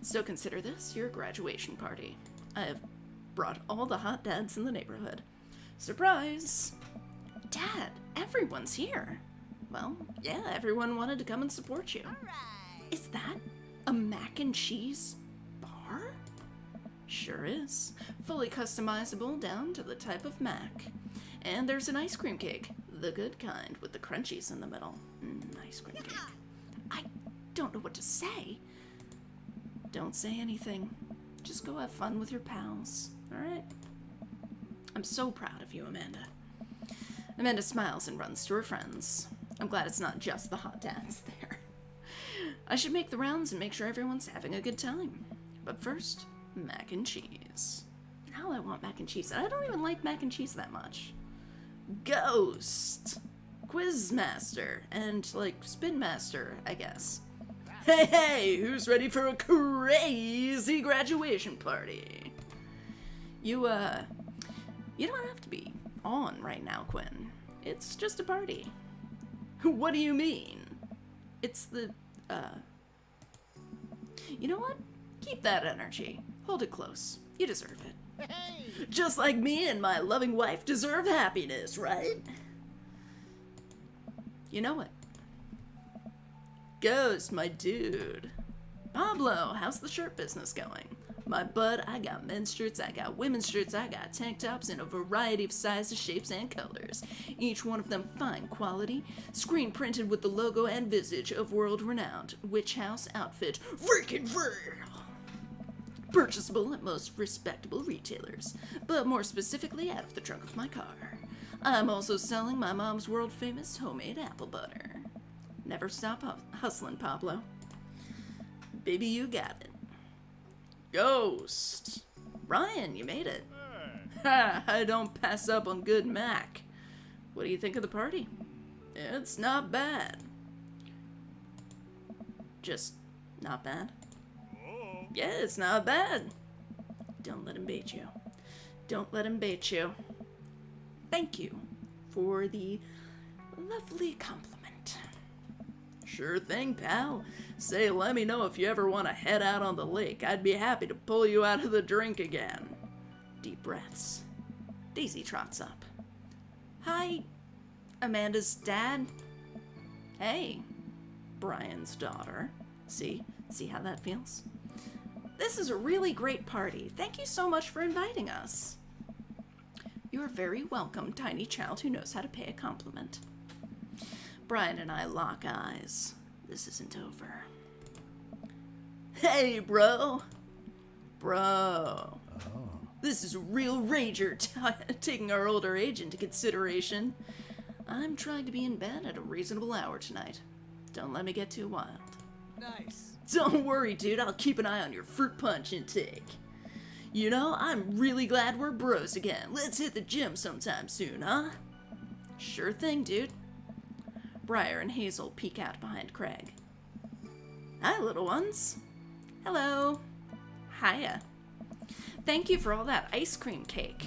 So consider this your graduation party. I have brought all the hot dads in the neighborhood. Surprise! Dad, everyone's here. Well, yeah, everyone wanted to come and support you. Is that a mac and cheese bar? Sure is. Fully customizable down to the type of mac. And there's an ice cream cake. The good kind with the crunchies in the middle. Ice cream cake. I don't know what to say. Don't say anything. Just go have fun with your pals, alright? I'm so proud of you, Amanda. Amanda smiles and runs to her friends. I'm glad it's not just the hot dads there. I should make the rounds and make sure everyone's having a good time. But first, mac and cheese. Now I want mac and cheese. I don't even like mac and cheese that much. Ghost, Quizmaster, and, like, Spin Master, I guess. Hey, who's ready for a crazy graduation party? You don't have to be on right now, Quinn. It's just a party. What do you mean? It's the, You know what? Keep that energy. Hold it close. You deserve it. Just like me and my loving wife deserve happiness, right? You know it. Ghost, my dude. Pablo, how's the shirt business going? My bud, I got men's shirts, I got women's shirts, I got tank tops in a variety of sizes, shapes, and colors. Each one of them fine quality, screen printed with the logo and visage of world-renowned Witch House outfit, freaking real! Purchasable at most respectable retailers, but more specifically out of the trunk of my car. I'm also selling my mom's world-famous homemade apple butter. Never stop hustling, Pablo. Baby, you got it. Ghost! Ryan, you made it. Ha! I don't pass up on good mac. What do you think of the party? It's not bad. Just not bad? Yeah, it's not bad. Don't let him bait you. Don't let him bait you. Thank you for the lovely compliment. Sure thing, pal. Say, let me know if you ever want to head out on the lake. I'd be happy to pull you out of the drink again. Deep breaths. Daisy trots up. Hi, Amanda's dad. Hey, Brian's daughter. See how that feels? This is a really great party. Thank you so much for inviting us. You're very welcome, tiny child who knows how to pay a compliment. Brian and I lock eyes. This isn't over. Hey, bro. Bro. This is a real rager, taking our older age into consideration. I'm trying to be in bed at a reasonable hour tonight. Don't let me get too wild. Nice. Don't worry, dude. I'll keep an eye on your fruit punch intake. You know, I'm really glad we're bros again. Let's hit the gym sometime soon, huh? Sure thing, dude. Briar and Hazel peek out behind Craig. Hi, little ones. Hello. Hiya. Thank you for all that ice cream cake.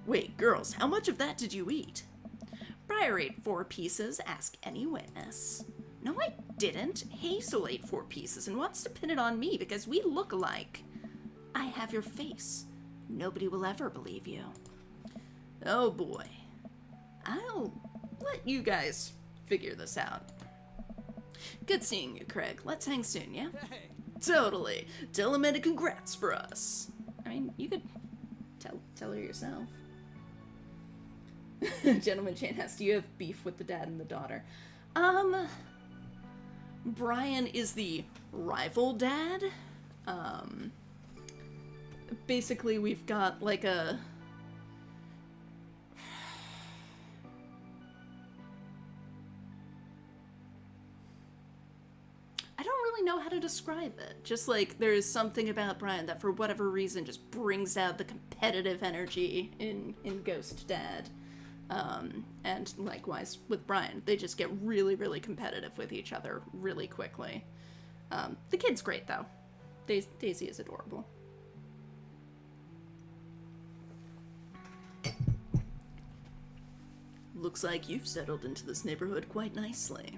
Wait, girls, how much of that did you eat? Briar ate 4 pieces, ask any witness. No, I didn't. Hazel ate 4 pieces and wants to pin it on me because we look alike. I have your face. Nobody will ever believe you. Oh boy. I'll let you guys figure this out. Good seeing you, Craig. Let's hang soon, yeah? Hey. Totally. Tell Amanda congrats for us. I mean, you could tell her yourself. Gentleman Chan asks, do you have beef with the dad and the daughter? Brian is the rival dad. Basically we've got like a... I don't really know how to describe it. Just like there's something about Brian that for whatever reason just brings out the competitive energy in Ghost Dad. And likewise with Brian, they just get really, really competitive with each other really quickly. The kid's great though. Daisy is adorable. Looks like you've settled into this neighborhood quite nicely.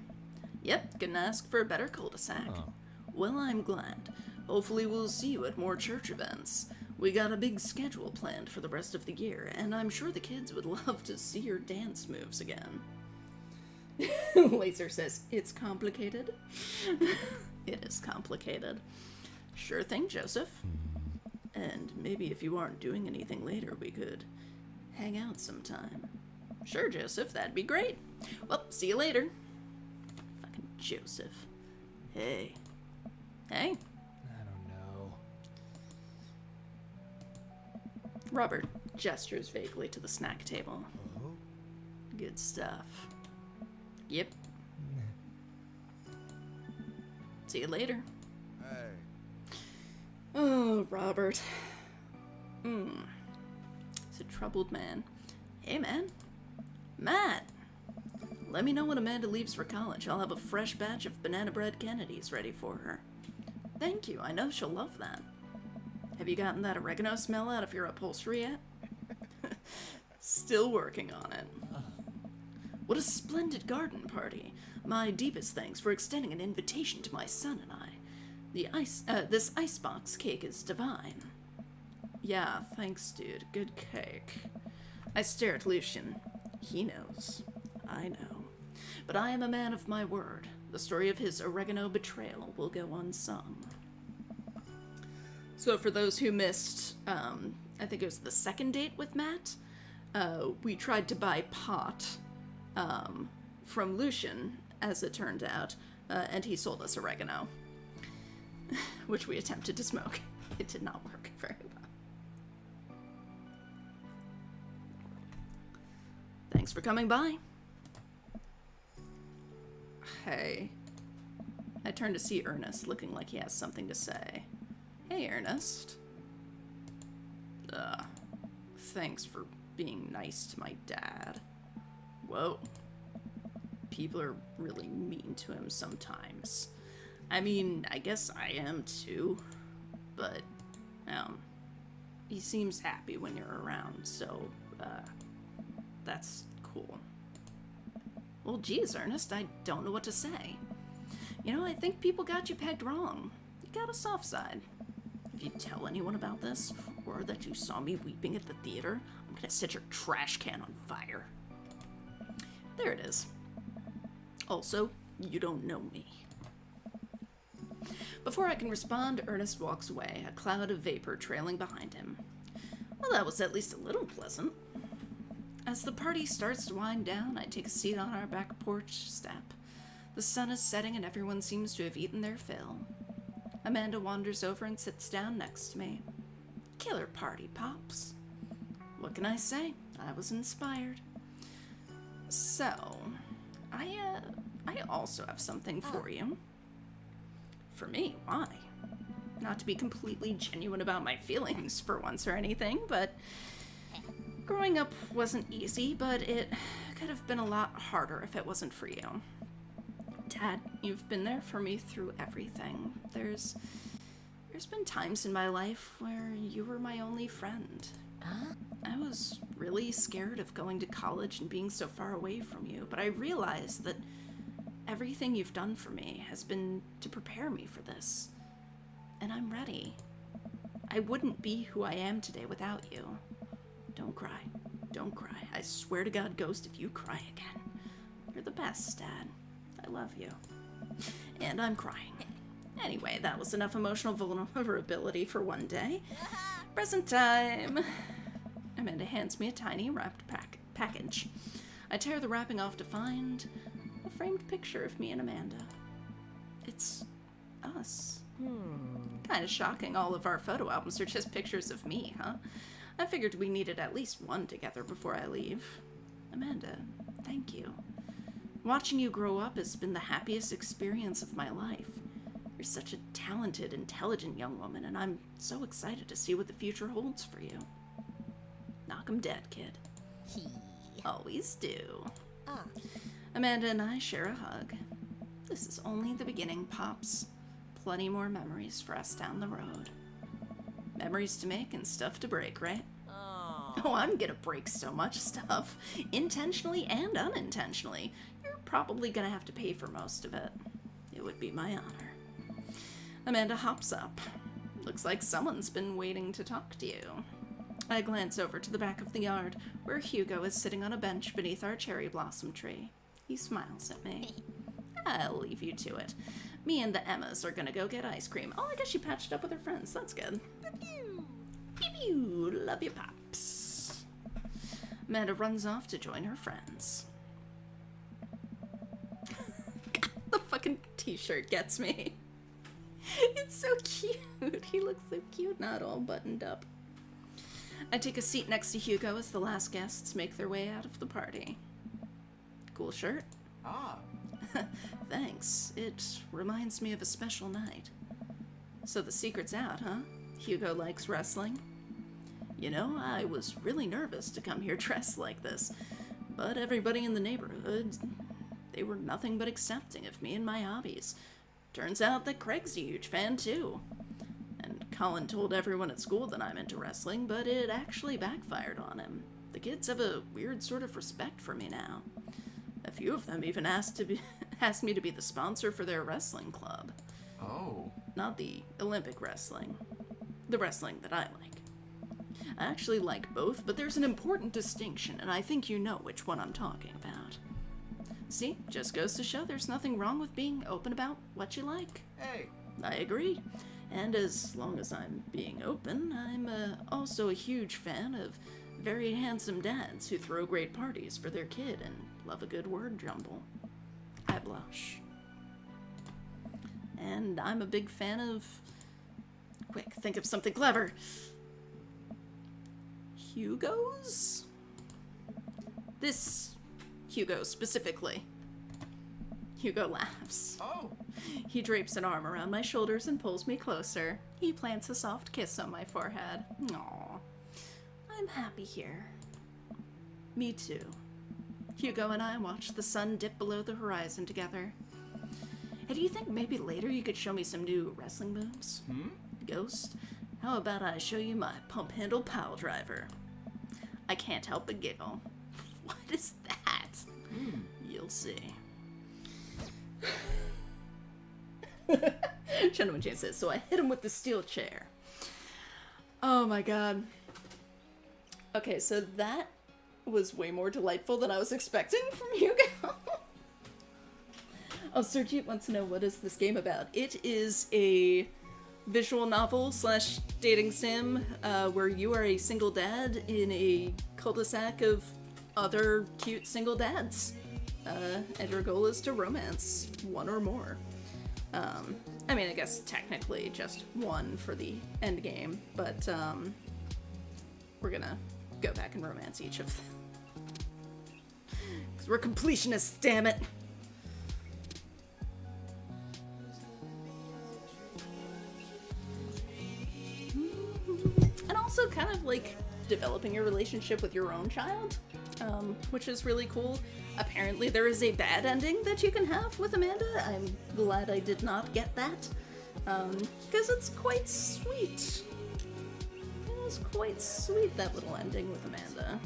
Yep, couldn't ask for a better cul-de-sac. Oh. Well, I'm glad. Hopefully we'll see you at more church events. We got a big schedule planned for the rest of the year, and I'm sure the kids would love to see your dance moves again. Laser says, it's complicated? It is complicated. Sure thing, Joseph. And maybe if you aren't doing anything later, we could hang out sometime. Sure, Joseph, that'd be great. Well, see you later. Fucking Joseph. Hey. Hey. I don't know. Robert gestures vaguely to the snack table. Oh? Good stuff. Yep. See you later. Hey. Oh, Robert. He's a troubled man. Hey, man. Matt! Let me know when Amanda leaves for college. I'll have a fresh batch of banana bread Kennedys ready for her. Thank you. I know she'll love that. Have you gotten that oregano smell out of your upholstery yet? Still working on it. What a splendid garden party. My deepest thanks for extending an invitation to my son and I. This icebox cake is divine. Yeah, thanks, dude. Good cake. I stare at Lucian. He knows. I know. But I am a man of my word. The story of his oregano betrayal will go unsung. So for those who missed, I think it was the second date with Matt, we tried to buy pot from Lucian, as it turned out, and he sold us oregano, which we attempted to smoke. It did not work very well. Thanks for coming by. Hey. I turn to see Ernest, looking like he has something to say. Hey, Ernest. Thanks for being nice to my dad. Whoa. People are really mean to him sometimes. I mean, I guess I am too. But, he seems happy when you're around, so, that's cool. Well, geez, Ernest, I don't know what to say. You know, I think people got you pegged wrong. You got a soft side. If you tell anyone about this, or that you saw me weeping at the theater, I'm gonna set your trash can on fire. There it is. Also, you don't know me. Before I can respond, Ernest walks away, a cloud of vapor trailing behind him. Well, that was at least a little pleasant. As the party starts to wind down, I take a seat on our back porch step. The sun is setting and everyone seems to have eaten their fill. Amanda wanders over and sits down next to me. Killer party, Pops. What can I say? I was inspired. So, I also have something for you. For me? Why? Not to be completely genuine about my feelings for once or anything, but growing up wasn't easy, but it could have been a lot harder if it wasn't for you. Dad, you've been there for me through everything. There's been times in my life where you were my only friend. I was really scared of going to college and being so far away from you, but I realized that everything you've done for me has been to prepare me for this. And I'm ready. I wouldn't be who I am today without you. Don't cry. Don't cry. I swear to God, Ghost, if you cry again, you're the best, Dad. I love you. And I'm crying. Anyway, that was enough emotional vulnerability for one day. Present time. Amanda hands me a tiny wrapped package. I tear the wrapping off to find a framed picture of me and Amanda. It's us. Kinda shocking all of our photo albums are just pictures of me, huh? I figured we needed at least one together before I leave. Amanda, thank you. Watching you grow up has been the happiest experience of my life. You're such a talented, intelligent young woman, and I'm so excited to see what the future holds for you. Knock 'em dead, kid. Always do. Amanda and I share a hug. This is only the beginning, Pops. Plenty more memories for us down the road. Memories to make and stuff to break, right? Oh, I'm gonna break so much stuff. Intentionally and unintentionally. You're probably gonna have to pay for most of it. It would be my honor. Amanda hops up. Looks like someone's been waiting to talk to you. I glance over to the back of the yard, where Hugo is sitting on a bench beneath our cherry blossom tree. He smiles at me. I'll leave you to it. Me and the Emmas are gonna go get ice cream. Oh, I guess she patched up with her friends. That's good. Pew pew. Love you, Pops. Amanda runs off to join her friends. God, the fucking t-shirt gets me. It's so cute. He looks so cute, not all buttoned up. I take a seat next to Hugo as the last guests make their way out of the party. Cool shirt? Ah, Thanks. It reminds me of a special night. So the secret's out, huh? Hugo likes wrestling. You know, I was really nervous to come here dressed like this, but everybody in the neighborhood, they were nothing but accepting of me and my hobbies. Turns out that Craig's a huge fan too. And Colin told everyone at school that I'm into wrestling, but it actually backfired on him. The kids have a weird sort of respect for me now. A few of them even asked me to be the sponsor for their wrestling club. oh. Not the Olympic wrestling. The wrestling that I like. I actually like both, but there's an important distinction, and I think you know which one I'm talking about. See, just goes to show there's nothing wrong with being open about what you like. Hey. I agree. And as long as I'm being open, I'm also a huge fan of very handsome dads who throw great parties for their kid and love a good word jumble. I blush. And I'm a big fan of... Quick, think of something clever. Hugo's? This Hugo specifically. Hugo laughs. Oh. He drapes an arm around my shoulders and pulls me closer. He plants a soft kiss on my forehead. Aww. I'm happy here. Me too. Hugo and I watched the sun dip below the horizon together. Hey, do you think maybe later you could show me some new wrestling moves? Ghost, how about I show you my pump handle pile driver? I can't help but giggle. What is that? You'll see. Gentleman Jane says, so I hit him with the steel chair. Oh my god. Okay, so that was way more delightful than I was expecting from Hugo. Oh, Sergeant wants to know, what is this game about? It is a visual novel slash dating sim where you are a single dad in a cul-de-sac of other cute single dads. And your goal is to romance one or more. I mean, I guess technically just one for the end game, but we're gonna go back and romance each of them. Because we're completionists, damn it! And also kind of like developing your relationship with your own child, which is really cool. Apparently there is a bad ending that you can have with Amanda. I'm glad I did not get that, because it's quite sweet. It is quite sweet, that little ending with Amanda.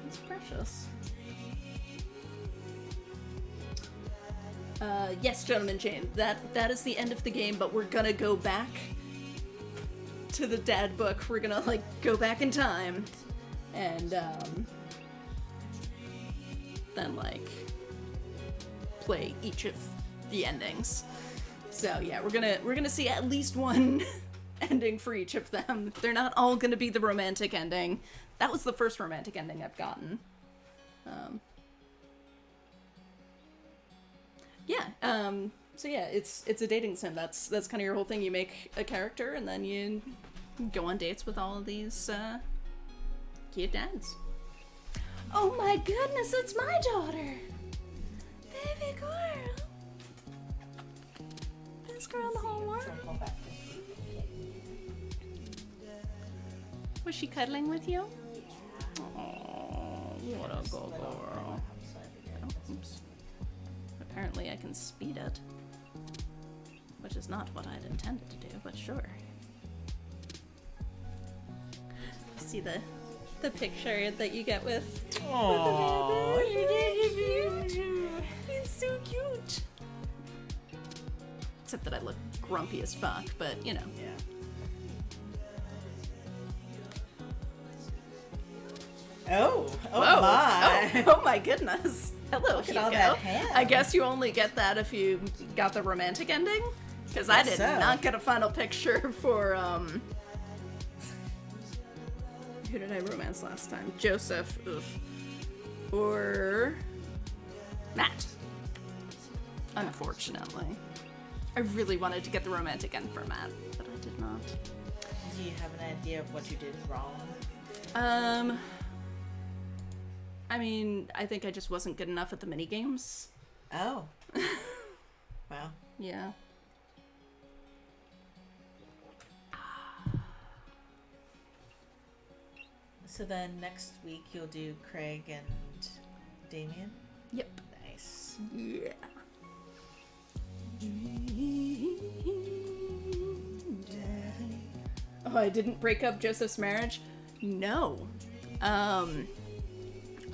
It's precious. Yes, Gentleman Jane, that is the end of the game, but we're gonna go back to the dad book. We're gonna, like, go back in time, and, then, like, play each of the endings. So, yeah, we're gonna see at least one ending for each of them. They're not all gonna be the romantic ending. That was the first romantic ending I've gotten. So yeah, it's a dating sim. That's kind of your whole thing. You make a character and then you go on dates with all of these cute dads. Oh my goodness, it's my daughter! Baby girl! Best girl in the whole world. Circle back to sleep. Was she cuddling with you? Oh, what a good girl. Oh, oops. Apparently I can speed it. Which is not what I'd intended to do, but sure. See the picture that you get with Aww, He's so cute. Except that I look grumpy as fuck, but you know. Yeah. Oh Whoa. my! Oh my goodness. Hello, Look at Hugo. all that ham. I guess you only get that if you got the romantic ending? Because I did so. not get a final picture for, who did I romance last time? Joseph. Ugh. Or Matt. Unfortunately. I really wanted to get the romantic end for Matt, but I did not. Do you have an idea of what you did wrong? I mean, I think I just wasn't good enough at the mini games. Oh. Wow. Yeah. So then next week you'll do Craig and Damien? Yep. Nice. Yeah. Oh, I didn't break up Joseph's marriage? No.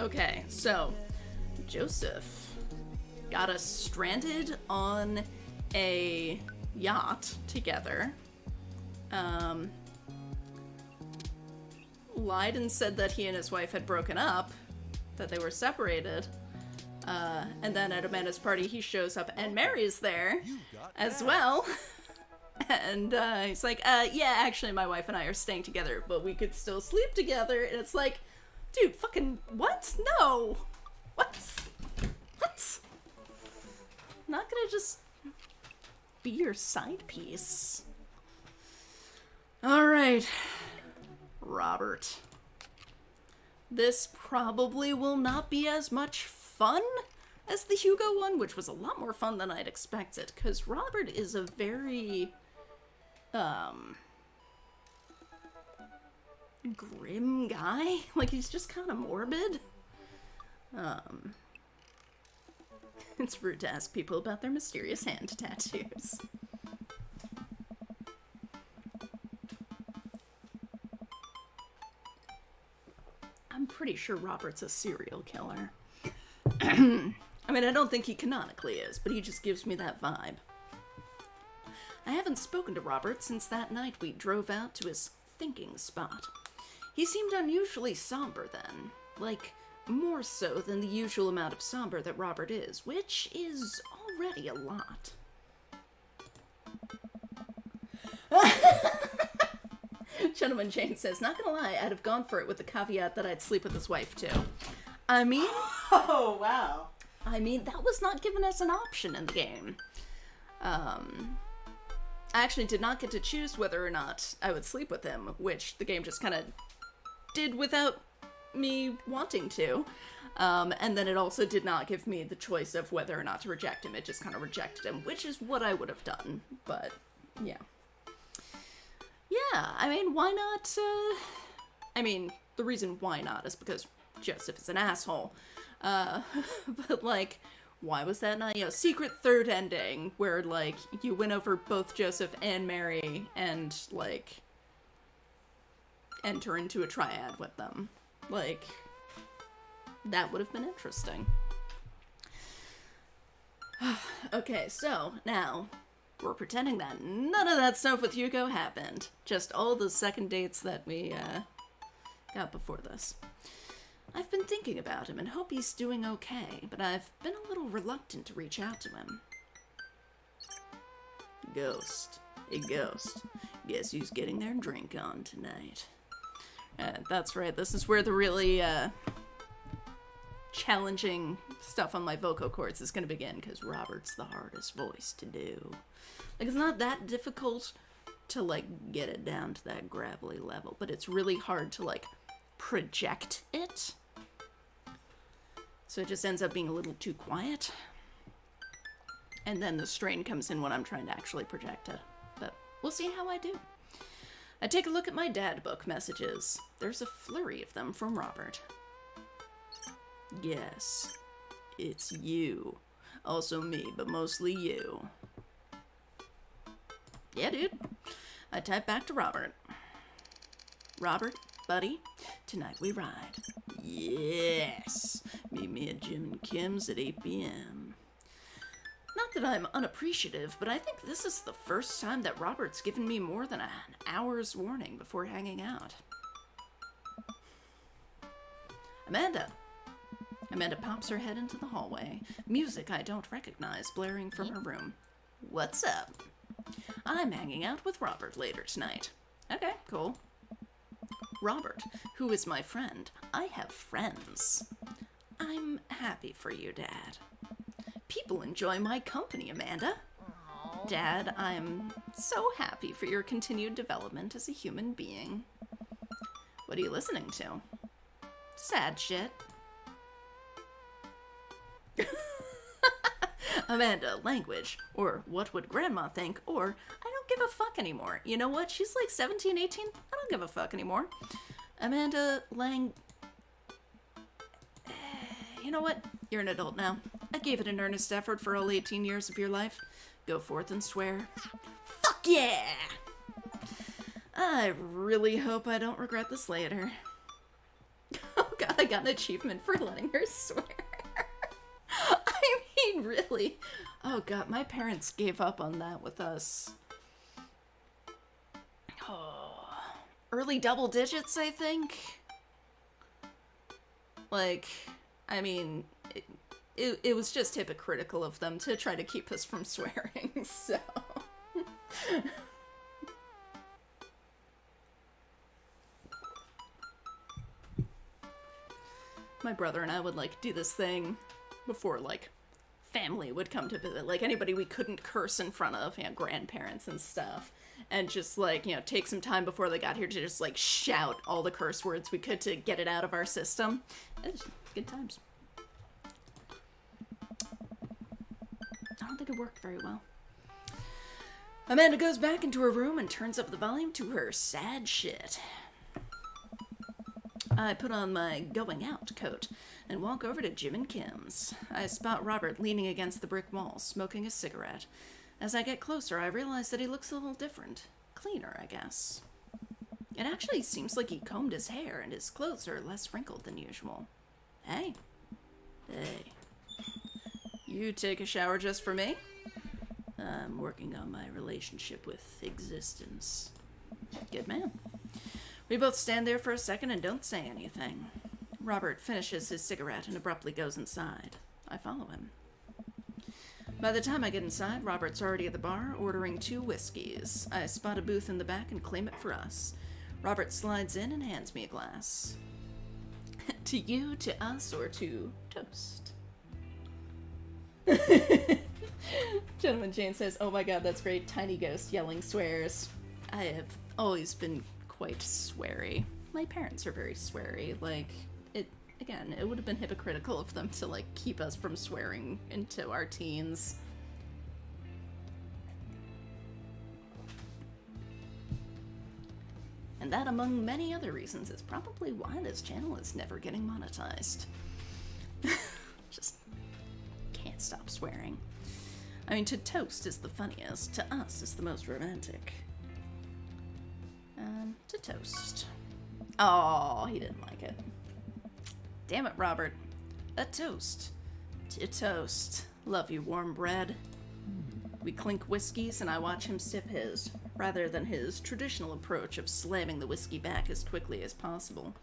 Okay, so Joseph got us stranded on a yacht together. Lied and said that he and his wife had broken up, that they were separated. And then at Amanda's party, he shows up and Mary's there as well. And he's like, yeah, actually my wife and I are staying together, but we could still sleep together. And it's like, dude, fucking what? No. What? What? I'm not gonna just be your side piece. Alright. Robert. This probably will not be as much fun as the Hugo one, which was a lot more fun than I'd expected, because Robert is a very, grim guy. Like, he's just kind of morbid. It's rude to ask people about their mysterious hand tattoos. I'm pretty sure Robert's a serial killer. I mean, I don't think he canonically is, but he just gives me that vibe. I haven't spoken to Robert since that night we drove out to his thinking spot. He seemed unusually somber then, like, more so than the usual amount of somber that Robert is, which is already a lot. Gentleman Jane says, not gonna lie, I'd have gone for it with the caveat that I'd sleep with his wife too. I mean... Oh, wow. I mean, that was not given as an option in the game. I actually did not get to choose whether or not I would sleep with him, which the game just kind of did without me wanting to. And then it also did not give me the choice of whether or not to reject him. It just kind of rejected him, which is what I would have done. But, yeah. Yeah, I mean, why not, I mean, the reason why not is because Joseph is an asshole. But, like, why was that not, secret third ending where, like, you win over both Joseph and Mary and, like, enter into a triad with them? Like, that would have been interesting. Okay, so, now, we're pretending that none of that stuff with Hugo happened. Just all the second dates that we, got before this. I've been thinking about him and hope he's doing okay, but I've been a little reluctant to reach out to him. Ghost. A ghost. Guess who's getting their drink on tonight? That's right, this is where the really, challenging stuff on my vocal cords is gonna begin, because Robert's the hardest voice to do. Like, it's not that difficult to, like, get it down to that gravelly level, but it's really hard to, like, project it. So it just ends up being a little too quiet. And then the strain comes in when I'm trying to actually project it. But we'll see how I do. I take a look at my dad book messages. There's a flurry of them from Robert. Yes, it's you. Also me, but mostly you. Yeah, dude. I type back to Robert. Robert, buddy, tonight we ride. Yes! Meet me at Jim and Kim's at 8 p.m. Not that I'm unappreciative, but I think this is the first time that Robert's given me more than an hour's warning before hanging out. Amanda! Amanda pops her head into the hallway, music I don't recognize blaring from her room. What's up? I'm hanging out with Robert later tonight. Okay, cool. Robert, who is my friend. I have friends. I'm happy for you, Dad. People enjoy my company, Amanda. Dad, I'm so happy for your continued development as a human being. What are you listening to? Sad shit. Amanda, language, or what would Grandma think, or I don't give a fuck anymore. You know what? She's like 17, 18. I don't give a fuck anymore. Amanda, you know what? You're an adult now. I gave it an earnest effort for all 18 years of your life. Go forth and swear. Fuck yeah! I really hope I don't regret this later. Oh god, I got an achievement for letting her swear. I mean, really. Oh god, my parents gave up on that with us. Oh, early double digits, I think. Like, I mean, it was just hypocritical of them to try to keep us from swearing, so... My brother and I would, like, do this thing before, like, family would come to visit. Like, anybody we couldn't curse in front of, you know, grandparents and stuff. And just, like, you know, take some time before they got here to just, like, shout all the curse words we could to get it out of our system. It was good times. I don't think it worked very well. Amanda goes back into her room and turns up the volume to her sad shit. I put on my going out coat and walk over to Jim and Kim's. I spot Robert leaning against the brick wall, smoking a cigarette. As I get closer, I realize that he looks a little different. Cleaner, I guess. It actually seems like he combed his hair and his clothes are less wrinkled than usual. Hey. Hey. You take a shower just for me? I'm working on my relationship with existence. Good man. We both stand there for a second and don't say anything. Robert finishes his cigarette and abruptly goes inside. I follow him. By the time I get inside, Robert's already at the bar, ordering 2 whiskeys. I spot a booth in the back and claim it for us. Robert slides in and hands me a glass. To you, to us, or to toast? Gentleman Jane says, oh my god, that's great. Tiny ghost yelling swears. I have always been quite sweary. My parents are very sweary. Like, again, it would have been hypocritical of them to, like, keep us from swearing into our teens. And that, among many other reasons, is probably why this channel is never getting monetized. Just can't stop swearing. I mean, to toast is the funniest, to us is the most romantic. To toast. Oh, he didn't like it. Damn it, Robert. A toast. To toast. Love you, warm bread. We clink whiskeys and I watch him sip his, rather than his traditional approach of slamming the whiskey back as quickly as possible.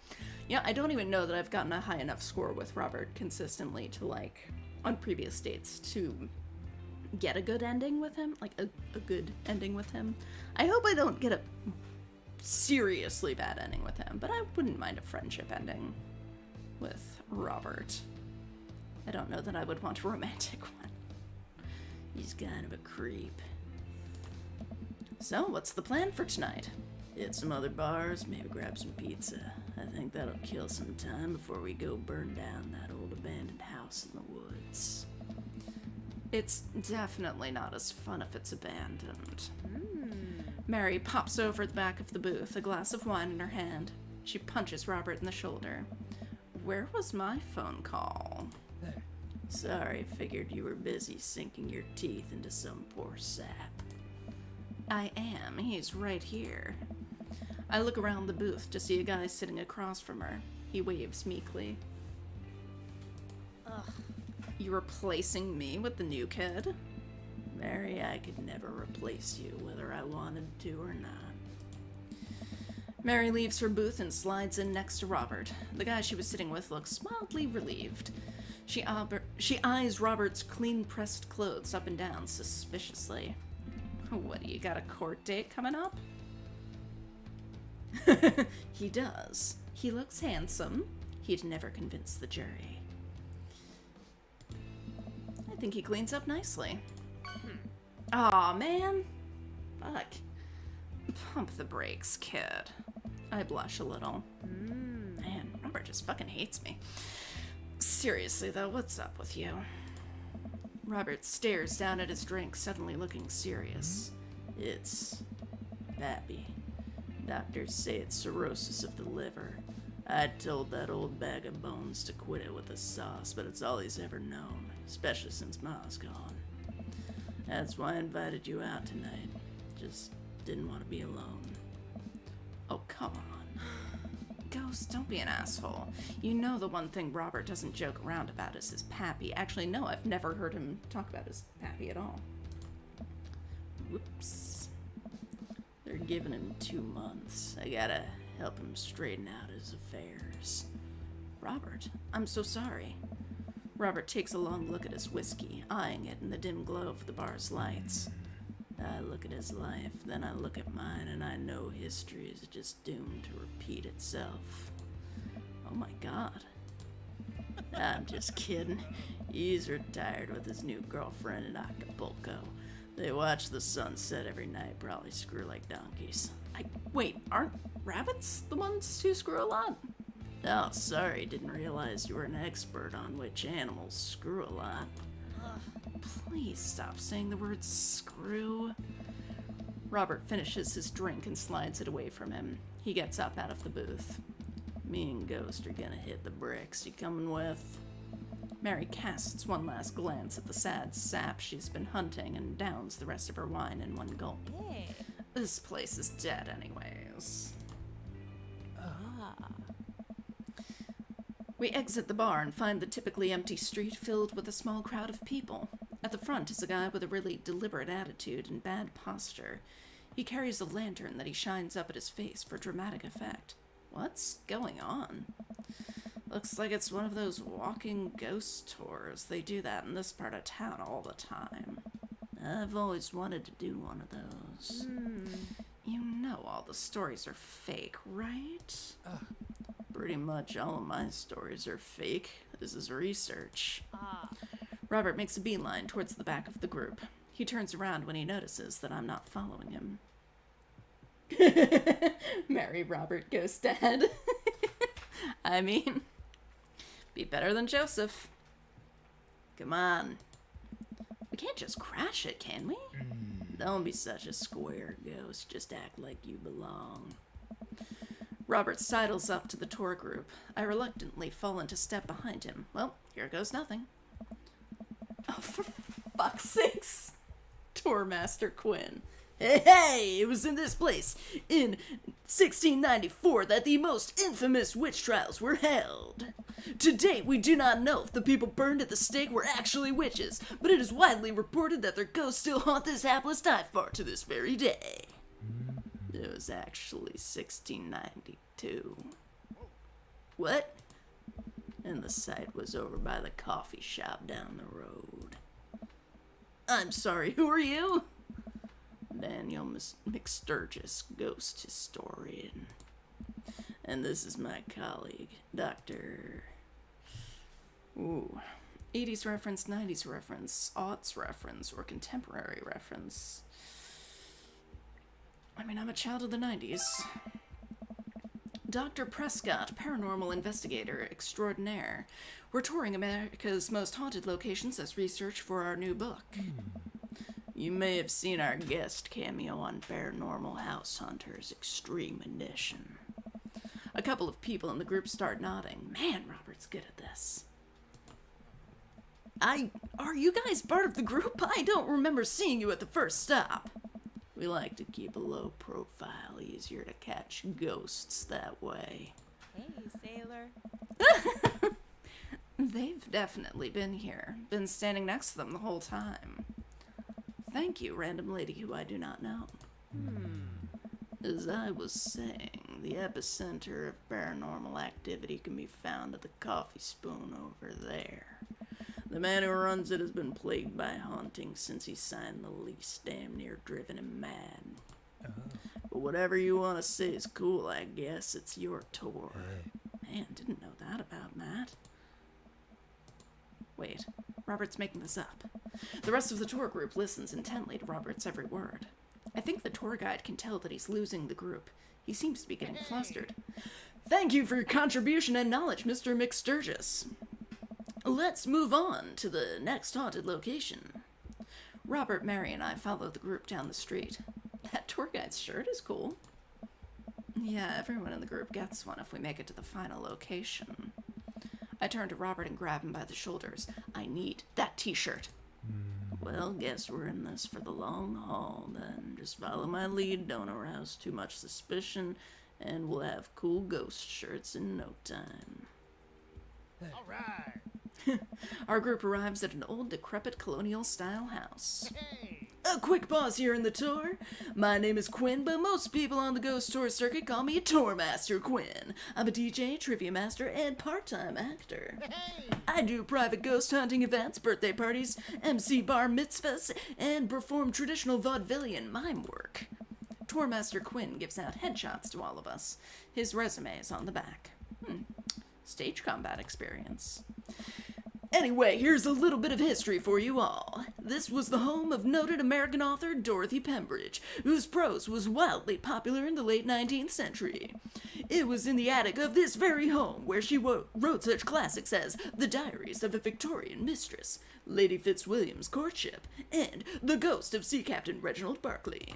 Yeah, I don't even know that I've gotten a high enough score with Robert consistently to, like, on previous dates, to get a good ending with him. Like, a good ending with him. I hope I don't get a seriously bad ending with him, but I wouldn't mind a friendship ending with Robert. I don't know that I would want a romantic one. He's kind of a creep. So, what's the plan for tonight? Hit some other bars, maybe grab some pizza. I think that'll kill some time before we go burn down that old abandoned house in the woods. It's definitely not as fun if it's abandoned. Mary pops over the back of the booth, a glass of wine in her hand. She punches Robert in the shoulder. Where was my phone call? There. Sorry, figured you were busy sinking your teeth into some poor sap. I am. He's right here. I look around the booth to see a guy sitting across from her. He waves meekly. Ugh. You replacing me with the new kid? Mary, I could never replace you, whether I wanted to or not. Mary leaves her booth and slides in next to Robert. The guy she was sitting with looks mildly relieved. She eyes Robert's clean-pressed clothes up and down suspiciously. What, do you got a court date coming up? He does. He looks handsome. He'd never convince the jury. I think he cleans up nicely. Aw, man. Fuck. Pump the brakes, kid. I blush a little. Man, Robert just fucking hates me. Seriously, though, what's up with you? Robert stares down at his drink, suddenly looking serious. It's Pappy. Doctors say it's cirrhosis of the liver. I told that old bag of bones to quit it with the sauce, but it's all he's ever known, especially since Ma's gone. That's why I invited you out tonight. Just didn't want to be alone. Oh, come on. Ghost, don't be an asshole. You know the one thing Robert doesn't joke around about is his Pappy. Actually, no, I've never heard him talk about his Pappy at all. Whoops. They're giving him 2 months. I gotta help him straighten out his affairs. Robert, I'm so sorry. Robert takes a long look at his whiskey, eyeing it in the dim glow of the bar's lights. I look at his life, then I look at mine, and I know history is just doomed to repeat itself. Oh my god. I'm just kidding. He's retired with his new girlfriend in Acapulco. They watch the sunset every night, probably screw like donkeys. Wait, aren't rabbits the ones who screw a lot? Oh, sorry, didn't realize you were an expert on which animals screw a lot. Please stop saying the word screw. Robert finishes his drink and slides it away from him. He gets up out of the booth. Me and Ghost are gonna hit the bricks. You coming with? Mary casts one last glance at the sad sap she's been hunting and downs the rest of her wine in one gulp. Yay. This place is dead anyways. We exit the bar and find the typically empty street filled with a small crowd of people. At the front is a guy with a really deliberate attitude and bad posture. He carries a lantern that he shines up at his face for dramatic effect. What's going on? Looks like it's one of those walking ghost tours. They do that in this part of town all the time. I've always wanted to do one of those. You know all the stories are fake, right? Pretty much all of my stories are fake. This is research. Robert makes a beeline towards the back of the group. He turns around when he notices that I'm not following him. Marry Robert, Ghost Dad. I mean, be better than Joseph. Come on. We can't just crash it, can we? Don't be such a square, Ghost. Just act like you belong. Robert sidles up to the tour group. I reluctantly fall into step behind him. Well, here goes nothing. Oh, for fuck's sakes. Tour Master Quinn. Hey, it was in this place, in 1694, that the most infamous witch trials were held. To date, we do not know if the people burned at the stake were actually witches, but it is widely reported that their ghosts still haunt this hapless dive bar to this very day. It was actually 1692. What? And the site was over by the coffee shop down the road. I'm sorry, who are you? Daniel McSturgis, ghost historian. And this is my colleague, Dr. Ooh. 80s reference, 90s reference, aughts reference, or contemporary reference. I mean, I'm a child of the 90s. Dr. Prescott, paranormal investigator extraordinaire. We're touring America's most haunted locations as research for our new book. You may have seen our guest cameo on Paranormal House Hunters Extreme Edition. A couple of people in the group start nodding. Man, Robert's good at this. Are you guys part of the group? I don't remember seeing you at the first stop. We like to keep a low profile, easier to catch ghosts that way. Hey, sailor. They've definitely been here. Been standing next to them the whole time. Thank you, random lady who I do not know. As I was saying, the epicenter of paranormal activity can be found at the coffee spoon over there. The man who runs it has been plagued by haunting since he signed the lease, damn near driven him mad. But whatever you want to say is cool, I guess. It's your tour. Man, didn't know that about Matt. Wait, Robert's making this up. The rest of the tour group listens intently to Robert's every word. I think the tour guide can tell that he's losing the group. He seems to be getting flustered. Thank you for your contribution and knowledge, Mr. McSturgis. Let's move on to the next haunted location. Robert, Mary, and I follow the group down the street. That tour guide's shirt is cool. Yeah, everyone in the group gets one if we make it to the final location. I turn to Robert and grab him by the shoulders. I need that t-shirt. Well, guess we're in this for the long haul, then. Just follow my lead, don't arouse too much suspicion, and we'll have cool ghost shirts in no time. All right. Our group arrives at an old, decrepit colonial-style house. A quick pause here in the tour. My name is Quinn, but most people on the ghost tour circuit call me a tour master Quinn. I'm a DJ, trivia master, and part-time actor. I do private ghost hunting events, birthday parties, MC bar mitzvahs, and perform traditional vaudevillian mime work. Tour master Quinn gives out headshots to all of us. His resume is on the back. Stage combat experience. Anyway, here's a little bit of history for you all. This was the home of noted American author Dorothy Pembridge, whose prose was wildly popular in the late 19th century. It was in the attic of this very home where she wrote such classics as The Diaries of a Victorian Mistress, Lady Fitzwilliam's Courtship, and The Ghost of Sea Captain Reginald Barclay.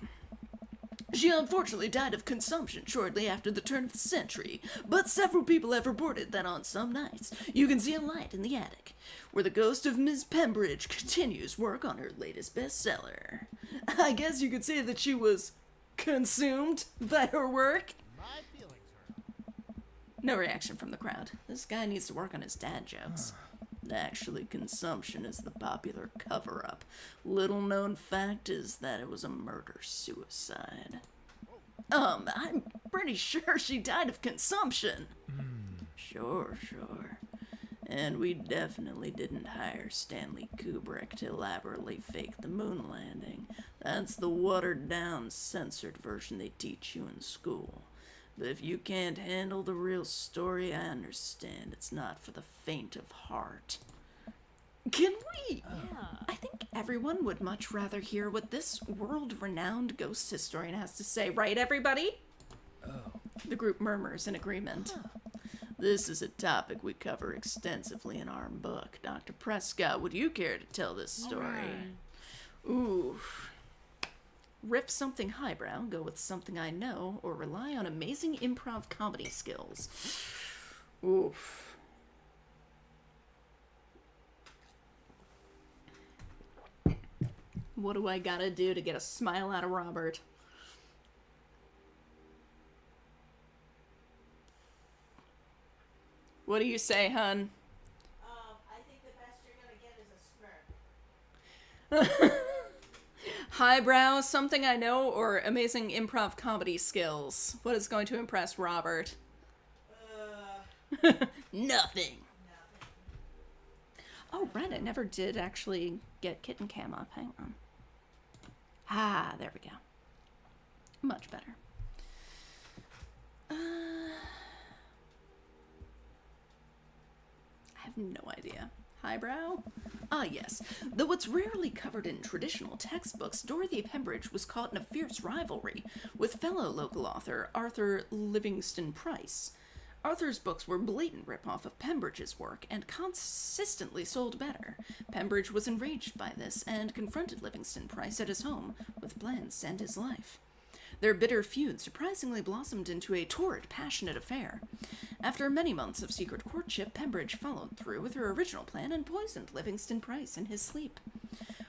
She unfortunately died of consumption shortly after the turn of the century, but several people have reported that on some nights you can see a light in the attic, where the ghost of Miss Pembridge continues work on her latest bestseller. I guess you could say that she was consumed by her work. My feelings hurt. No reaction from the crowd. This guy needs to work on his dad jokes. Actually, consumption is the popular cover-up. Little known fact is that it was a murder-suicide. I'm pretty sure she died of consumption. Sure. And we definitely didn't hire Stanley Kubrick to elaborately fake the moon landing. That's the watered-down, censored version they teach you in school. But if you can't handle the real story, I understand. It's not for the faint of heart. Can we? Yeah. I think everyone would much rather hear what this world-renowned ghost historian has to say, right, everybody? The group murmurs in agreement. This is a topic we cover extensively in our book. Dr. Prescott, would you care to tell this story? Ooh. Riff something highbrow, go with something I know, or rely on amazing improv comedy skills. Oof. What do I gotta do to get a smile out of Robert? What do you say, hun? I think the best you're gonna get is a smirk. Highbrow, something I know, or amazing improv comedy skills? What is going to impress Robert? Nothing. Oh, right, I never did actually get kitten cam up. Hang on. Ah, there we go. Much better. I have no idea. Highbrow? Ah, yes. Though it's rarely covered in traditional textbooks, Dorothy Pembridge was caught in a fierce rivalry with fellow local author Arthur Livingston Price. Arthur's books were blatant rip-off of Pembridge's work and consistently sold better. Pembridge was enraged by this and confronted Livingston Price at his home with plans to end his life. Their bitter feud surprisingly blossomed into a torrid, passionate affair. After many months of secret courtship, Pembridge followed through with her original plan and poisoned Livingston Price in his sleep.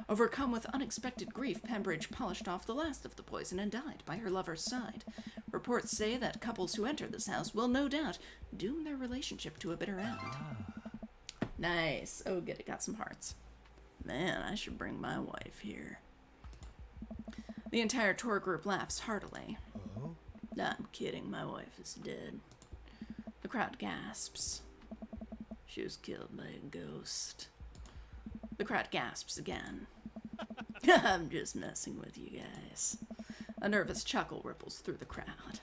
Overcome with unexpected grief, Pembridge polished off the last of the poison and died by her lover's side. Reports say that couples who enter this house will no doubt doom their relationship to a bitter end. Nice. Oh, good. It got some hearts. Man, I should bring my wife here. The entire tour group laughs heartily. Oh? I'm kidding. My wife is dead. The crowd gasps. She was killed by a ghost. The crowd gasps again. I'm just messing with you guys. A nervous chuckle ripples through the crowd.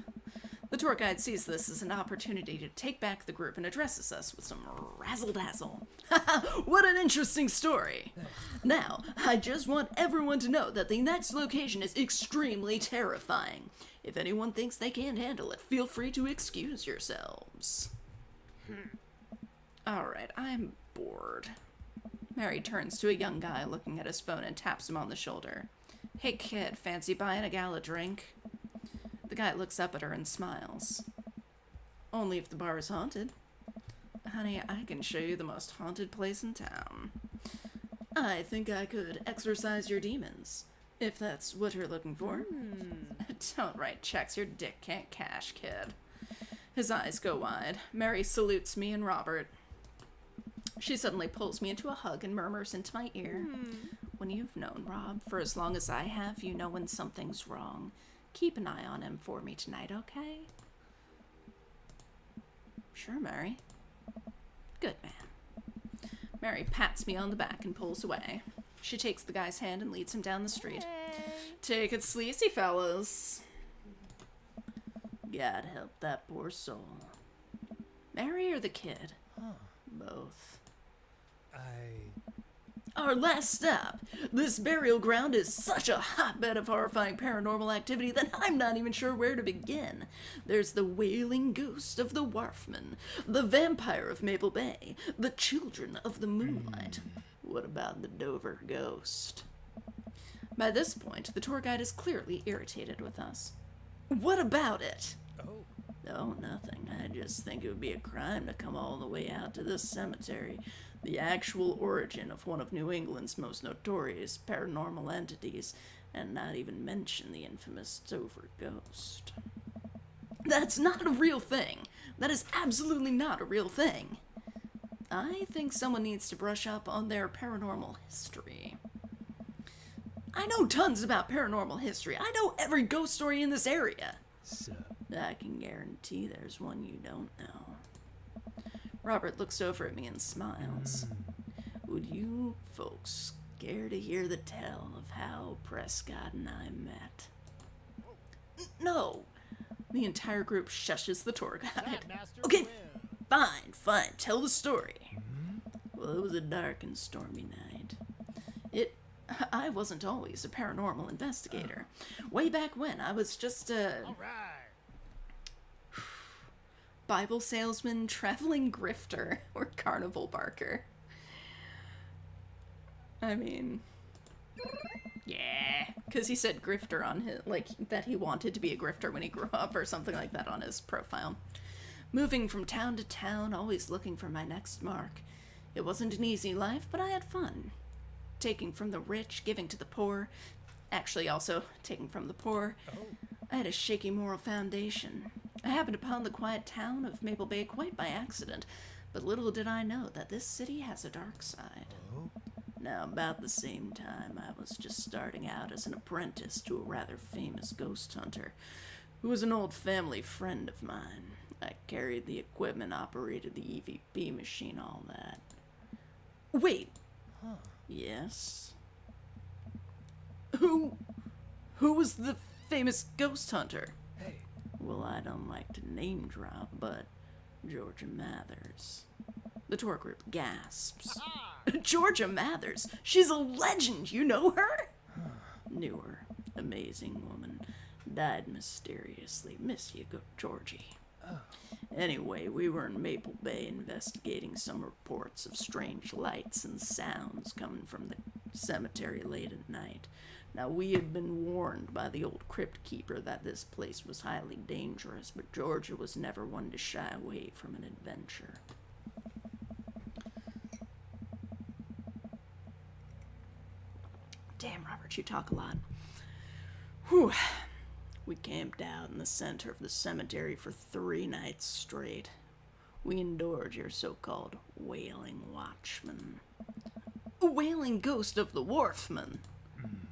The tour guide sees this as an opportunity to take back the group and addresses us with some razzle-dazzle. What an interesting story! Now, I just want everyone to know that the next location is extremely terrifying. If anyone thinks they can't handle it, feel free to excuse yourselves. Alright, I'm bored. Mary turns to a young guy looking at his phone and taps him on the shoulder. Hey kid, fancy buying a gal a drink? The guy looks up at her and smiles. Only if the bar is haunted. Honey, I can show you the most haunted place in town. I think I could exorcise your demons, if that's what you're looking for. Don't write checks your dick can't cash, kid. His eyes go wide. Mary salutes me and Robert. She suddenly pulls me into a hug and murmurs into my ear. When you've known Rob for as long as I have, you know when something's wrong. Keep an eye on him for me tonight, okay? Sure, Mary. Good man. Mary pats me on the back and pulls away. She takes the guy's hand and leads him down the street. Take it sleazy, fellas. God help that poor soul. Mary or the kid? Both. Our last stop. This burial ground is such a hotbed of horrifying paranormal activity that I'm not even sure where to begin. There's the wailing ghost of the Wharfman, the vampire of Maple Bay, the children of the moonlight. What about the Dover ghost? By this point, the tour guide is clearly irritated with us. What about it? Oh, nothing. I just think it would be a crime to come all the way out to this cemetery, the actual origin of one of New England's most notorious paranormal entities, and not even mention the infamous Dover ghost. That's not a real thing. That is absolutely not a real thing. I think someone needs to brush up on their paranormal history. I know tons about paranormal history. I know every ghost story in this area. I can guarantee there's one you don't know. Robert looks over at me and smiles. Would you folks care to hear the tale of how Prescott and I met? No! The entire group shushes the tour guide. Okay, fine, tell the story. Well, it was a dark and stormy night. I wasn't always a paranormal investigator. Way back when, I was just a Bible salesman, traveling grifter, or carnival barker. I mean, yeah, because he said grifter on his, like, that he wanted to be a grifter when he grew up or something like that on his profile. Moving from town to town, always looking for my next mark. It wasn't an easy life, but I had fun. Taking from the rich, giving to the poor. Actually, also taking from the poor. I had a shaky moral foundation. I happened upon the quiet town of Maple Bay quite by accident, but little did I know that this city has a dark side. Now, about the same time, I was just starting out as an apprentice to a rather famous ghost hunter, who was an old family friend of mine. I carried the equipment, operated the EVP machine, all that. Wait. Yes? Who was the famous ghost hunter. Hey. Well, I don't like to name drop, but Georgia Mathers. The tour group gasps. Georgia Mathers? She's a legend, you know her? Knew her. Amazing woman. Died mysteriously. Miss you, Georgie. Anyway, we were in Maple Bay investigating some reports of strange lights and sounds coming from the cemetery late at night. Now, we had been warned by the old crypt keeper that this place was highly dangerous, but Georgia was never one to shy away from an adventure. Damn, Robert, you talk a lot. Whew. We camped out in the center of the cemetery for 3 nights straight. We endured your so-called wailing watchman. A wailing ghost of the wharfman.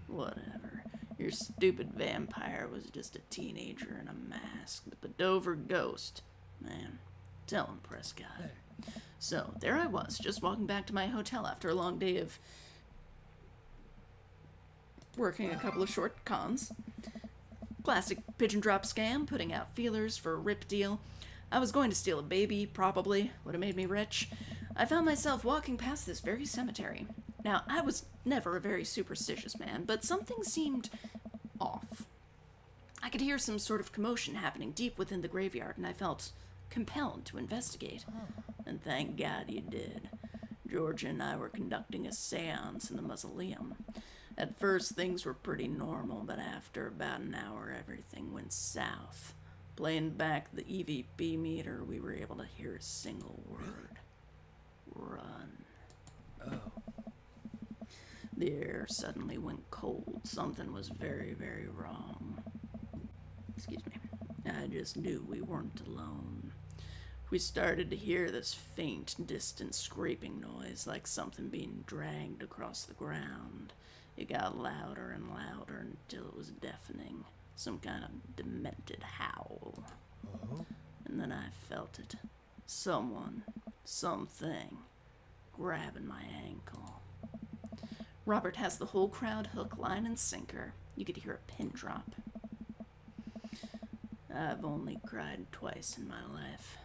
Whatever. Your stupid vampire was just a teenager in a mask, but the Dover ghost, man, tell him, Prescott. So, there I was, just walking back to my hotel after a long day of working a couple of short cons. Classic pigeon drop scam, putting out feelers for a rip deal. I was going to steal a baby, probably. Would have made me rich. I found myself walking past this very cemetery. Now, I was never a very superstitious man, but something seemed off. I could hear some sort of commotion happening deep within the graveyard, and I felt compelled to investigate. And thank God you did. Georgia and I were conducting a seance in the mausoleum. At first, things were pretty normal, but after about an hour, everything went south. Playing back the EVP meter, we were able to hear a single word. Run. Oh. The air suddenly went cold. Something was very, very wrong. Excuse me. I just knew we weren't alone. We started to hear this faint, distant scraping noise, like something being dragged across the ground. It got louder and louder until it was deafening. Some kind of demented howl. Oh. And then I felt it. Someone, something, grabbing my ankle. Robert has the whole crowd hook, line, and sinker. You could hear a pin drop. I've only cried twice in my life.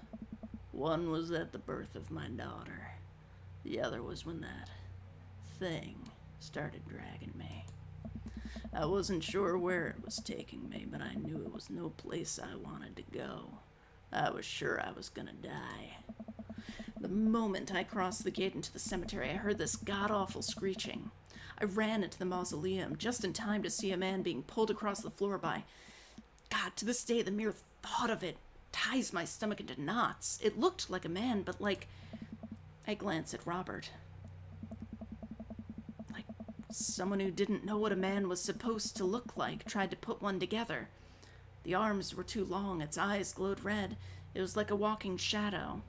One was at the birth of my daughter. The other was when that thing started dragging me. I wasn't sure where it was taking me, but I knew it was no place I wanted to go. I was sure I was gonna die. The moment I crossed the gate into the cemetery, I heard this god-awful screeching. I ran into the mausoleum just in time to see a man being pulled across the floor by... God, to this day, the mere thought of it ties my stomach into knots. It looked like a man, but like... I glanced at Robert. Like someone who didn't know what a man was supposed to look like tried to put one together. The arms were too long, its eyes glowed red. It was like a walking shadow.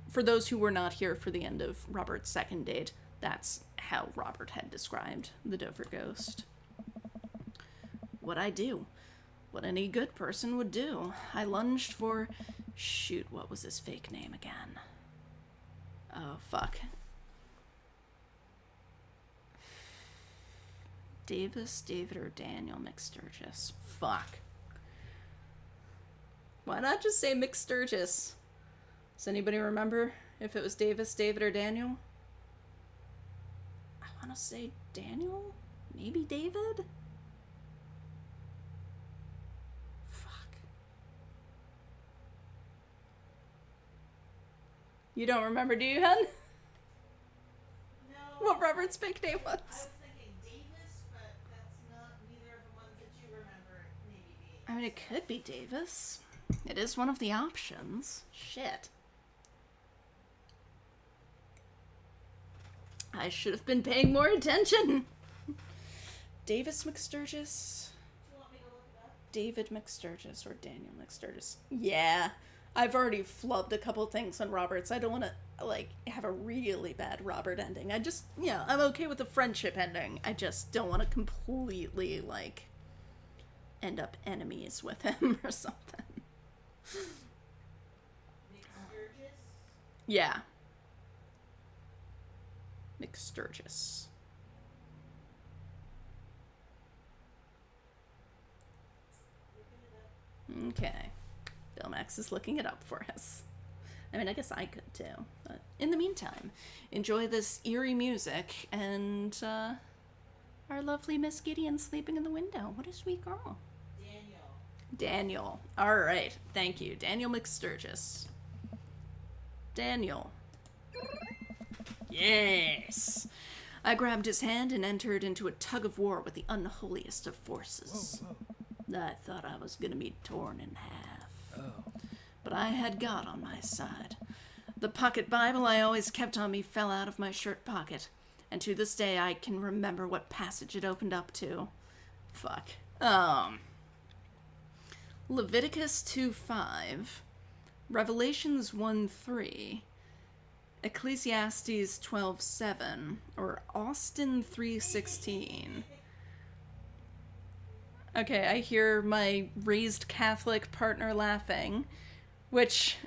For those who were not here for the end of Robert's second date, that's how Robert had described the Dover ghost. What'd I do? What any good person would do. I lunged for... Shoot, what was his fake name again? Oh, fuck. David, or Daniel McSturgis. Fuck. Why not just say McSturgis? Does anybody remember if it was David, or Daniel? I want to say Daniel? Maybe David? Fuck. You don't remember, do you, hun? No. What Robert's fake name was? I was thinking Davis, but that's not neither of the ones that you remember. Maybe Davis. I mean, it could be Davis. It is one of the options. Shit. I should have been paying more attention. Davis McSturgis? Do you want me to look it up? David McSturgis or Daniel McSturgis? Yeah. I've already flubbed a couple things on Roberts. I don't want to, like, have a really bad Robert ending. I'm okay with the friendship ending. I just don't want to completely, like, end up enemies with him or something. McSturgis? Yeah. McSturgis. Okay. Vilmax is looking it up for us. I mean, I guess I could too. But in the meantime, enjoy this eerie music and our lovely Miss Gideon sleeping in the window. What a sweet girl. Daniel. All right. Thank you. Daniel McSturgis. Daniel. Yes. I grabbed his hand and entered into a tug of war with the unholiest of forces. I thought I was going to be torn in half. But I had God on my side. The pocket Bible I always kept on me fell out of my shirt pocket, and to this day I can remember what passage it opened up to. Fuck. Leviticus 2:5, Revelations 1:3, Ecclesiastes 12:7, or Austin 3:16. Okay, I hear my raised Catholic partner laughing, which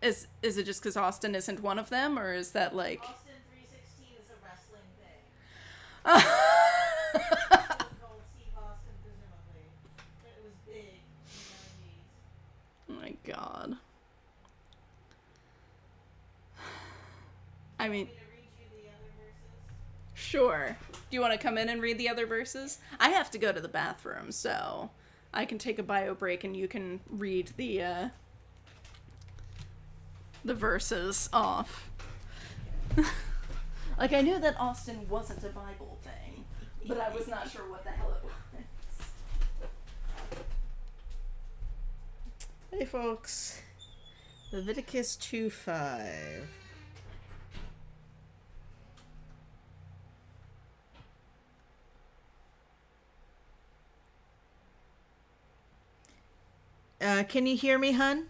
is it just because Austin isn't one of them, or is that like... Austin 3:16 is a wrestling thing. Called Steve Austin, presumably. It was big in the 90s. Oh my god. I mean... Want me to read you the other verses? Sure. Do you want to come in and read the other verses? I have to go to the bathroom, so I can take a bio break and you can read the verses off. Like, I knew that Austin wasn't a Bible thing, but I was not sure what the hell it was. Hey folks, Leviticus 2:5. Can you hear me, hun?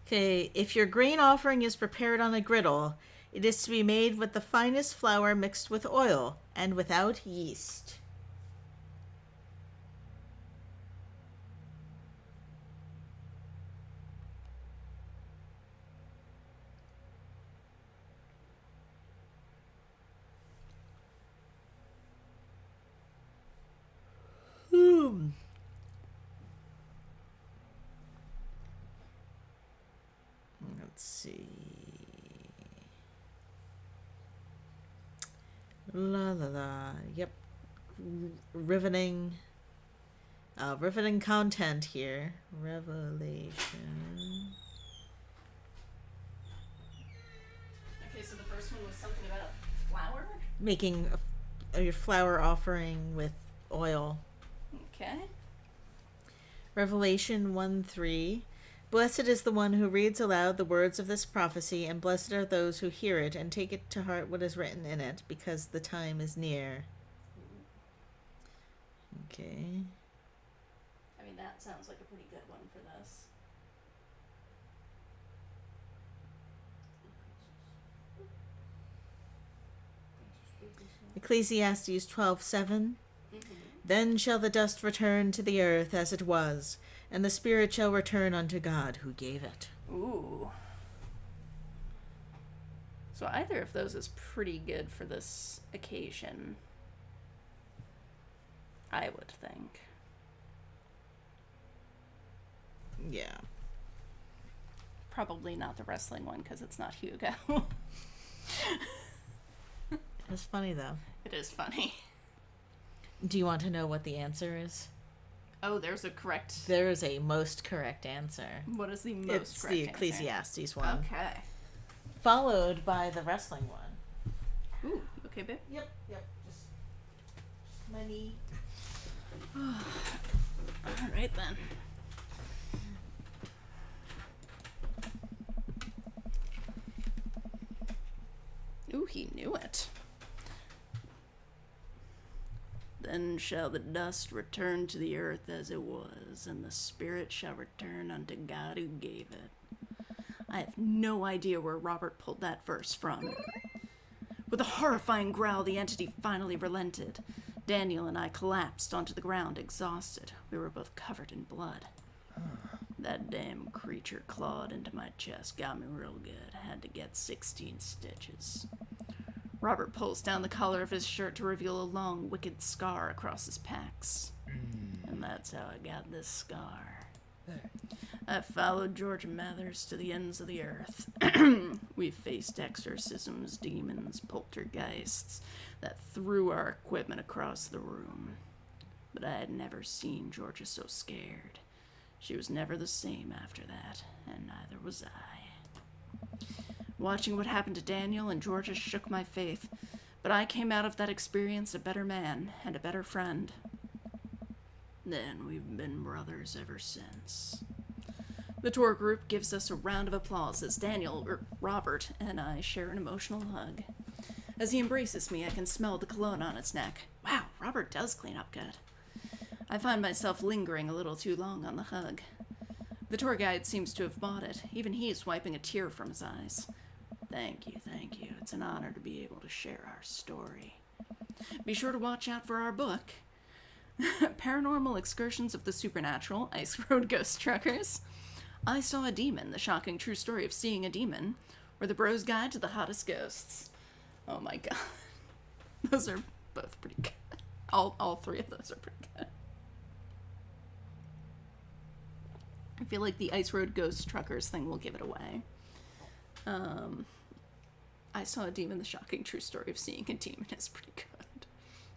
Okay, if your grain offering is prepared on a griddle, it is to be made with the finest flour mixed with oil and without yeast. Let's see. La la la. Yep. Riveting. Riveting content here. Revelation. Okay, so the first one was something about flour? Making your flour offering with oil. Okay. Revelation 1:3. Blessed is the one who reads aloud the words of this prophecy, and blessed are those who hear it and take it to heart what is written in it, because the time is near. Okay. I mean, that sounds like a pretty good one for this. Ecclesiastes 12:7. Then shall the dust return to the earth as it was, and the spirit shall return unto God who gave it. Ooh. So either of those is pretty good for this occasion, I would think. Yeah. Probably not the wrestling one because it's not Hugo. It's funny though. It is funny. Do you want to know what the answer is? Oh, there's a correct... There is a most correct answer. What is the most It's correct the answer? Ecclesiastes one. Okay. Followed by the wrestling one. Ooh, okay, babe. Yep. Just money. Alright then. Ooh, he knew it. Then shall the dust return to the earth as it was, and the spirit shall return unto God who gave it. I have no idea where Robert pulled that verse from. With a horrifying growl, the entity finally relented. Daniel and I collapsed onto the ground, exhausted. We were both covered in blood. That damn creature clawed into my chest, got me real good. Had to get 16 stitches. Robert pulls down the collar of his shirt to reveal a long, wicked scar across his pecs. And that's how I got this scar. I followed Georgia Mathers to the ends of the earth. We faced exorcisms, demons, poltergeists that threw our equipment across the room. But I had never seen Georgia so scared. She was never the same after that, and neither was I. Watching what happened to Daniel and Georgia shook my faith, but I came out of that experience a better man and a better friend. Then we've been brothers ever since. The tour group gives us a round of applause as Robert, and I share an emotional hug. As he embraces me, I can smell the cologne on his neck. Wow, Robert does clean up good. I find myself lingering a little too long on the hug. The tour guide seems to have bought it. Even he is wiping a tear from his eyes. Thank you. It's an honor to be able to share our story. Be sure to watch out for our book. Paranormal Excursions of the Supernatural, Ice Road Ghost Truckers. I Saw a Demon, The Shocking True Story of Seeing a Demon, or The Bro's Guide to the Hottest Ghosts. Oh my god. Those are both pretty good. All three of those are pretty good. I feel like the Ice Road Ghost Truckers thing will give it away. I Saw a Demon, The Shocking True Story of Seeing a Demon is pretty good.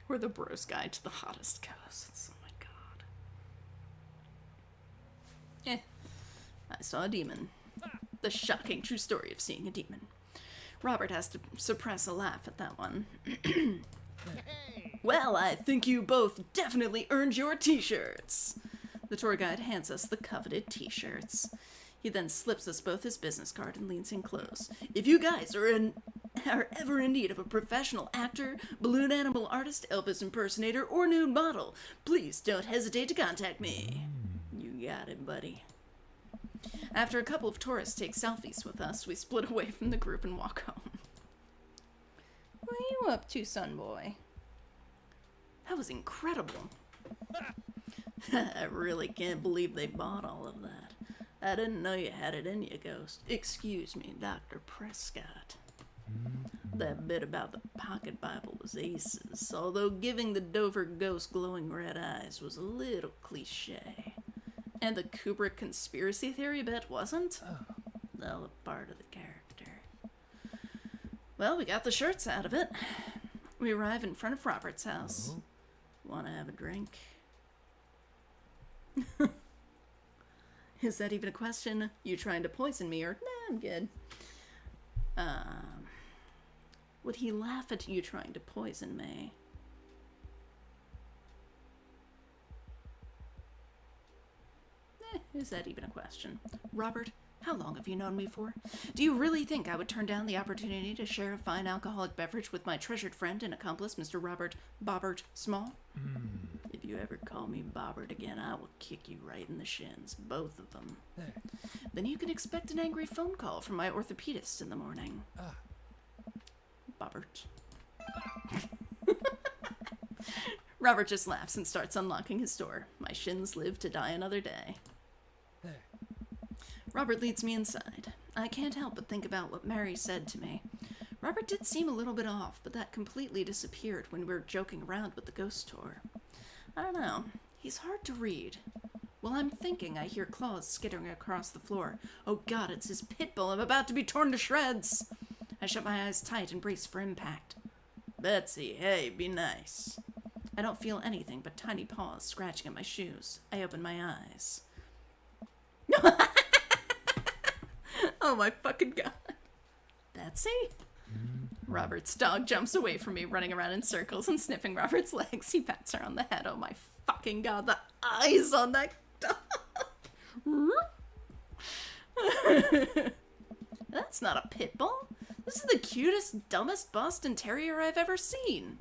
Or The Bro's Guide to the Hottest Ghosts. Oh my god. I Saw a Demon. The Shocking True Story of Seeing a Demon. Robert has to suppress a laugh at that one. Well, I think you both definitely earned your t-shirts. The tour guide hands us the coveted t-shirts. He then slips us both his business card and leans in close. If you guys are ever in need of a professional actor, balloon animal artist, Elvis impersonator, or nude model, please don't hesitate to contact me. You got it, buddy. After a couple of tourists take selfies with us, we split away from the group and walk home. What are you up to, son boy? That was incredible. I really can't believe they bought all of that. I didn't know you had it in you, Ghost. Excuse me, Dr. Prescott. That bit about the pocket Bible was aces, although giving the Dover ghost glowing red eyes was a little cliche. And the Kubrick conspiracy theory bit wasn't? All a part of the character. Well, we got the shirts out of it. We arrive in front of Robert's house. Want to have a drink? Is that even a question? You trying to poison me or... Nah, I'm good. Would he laugh at you trying to poison me? Is that even a question? Robert, how long have you known me for? Do you really think I would turn down the opportunity to share a fine alcoholic beverage with my treasured friend and accomplice, Mr. Robert Bobbert Small? If you ever call me Bobbert again, I will kick you right in the shins, both of them. Then you can expect an angry phone call from my orthopedist in the morning. Bobbert. Robert just laughs and starts unlocking his door. My shins live to die another day. Robert leads me inside. I can't help but think about what Mary said to me. Robert did seem a little bit off, but that completely disappeared when we were joking around with the ghost tour. I don't know. He's hard to read. While I'm thinking, I hear claws skittering across the floor. Oh god, it's his pit bull. I'm about to be torn to shreds. I shut my eyes tight and brace for impact. Betsy, hey, be nice. I don't feel anything but tiny paws scratching at my shoes. I open my eyes. Oh my fucking god. Betsy? Robert's dog jumps away from me, running around in circles and sniffing Robert's legs. He pats her on the head. Oh my fucking god, the eyes on that dog. That's not a pit bull. This is the cutest, dumbest Boston Terrier I've ever seen.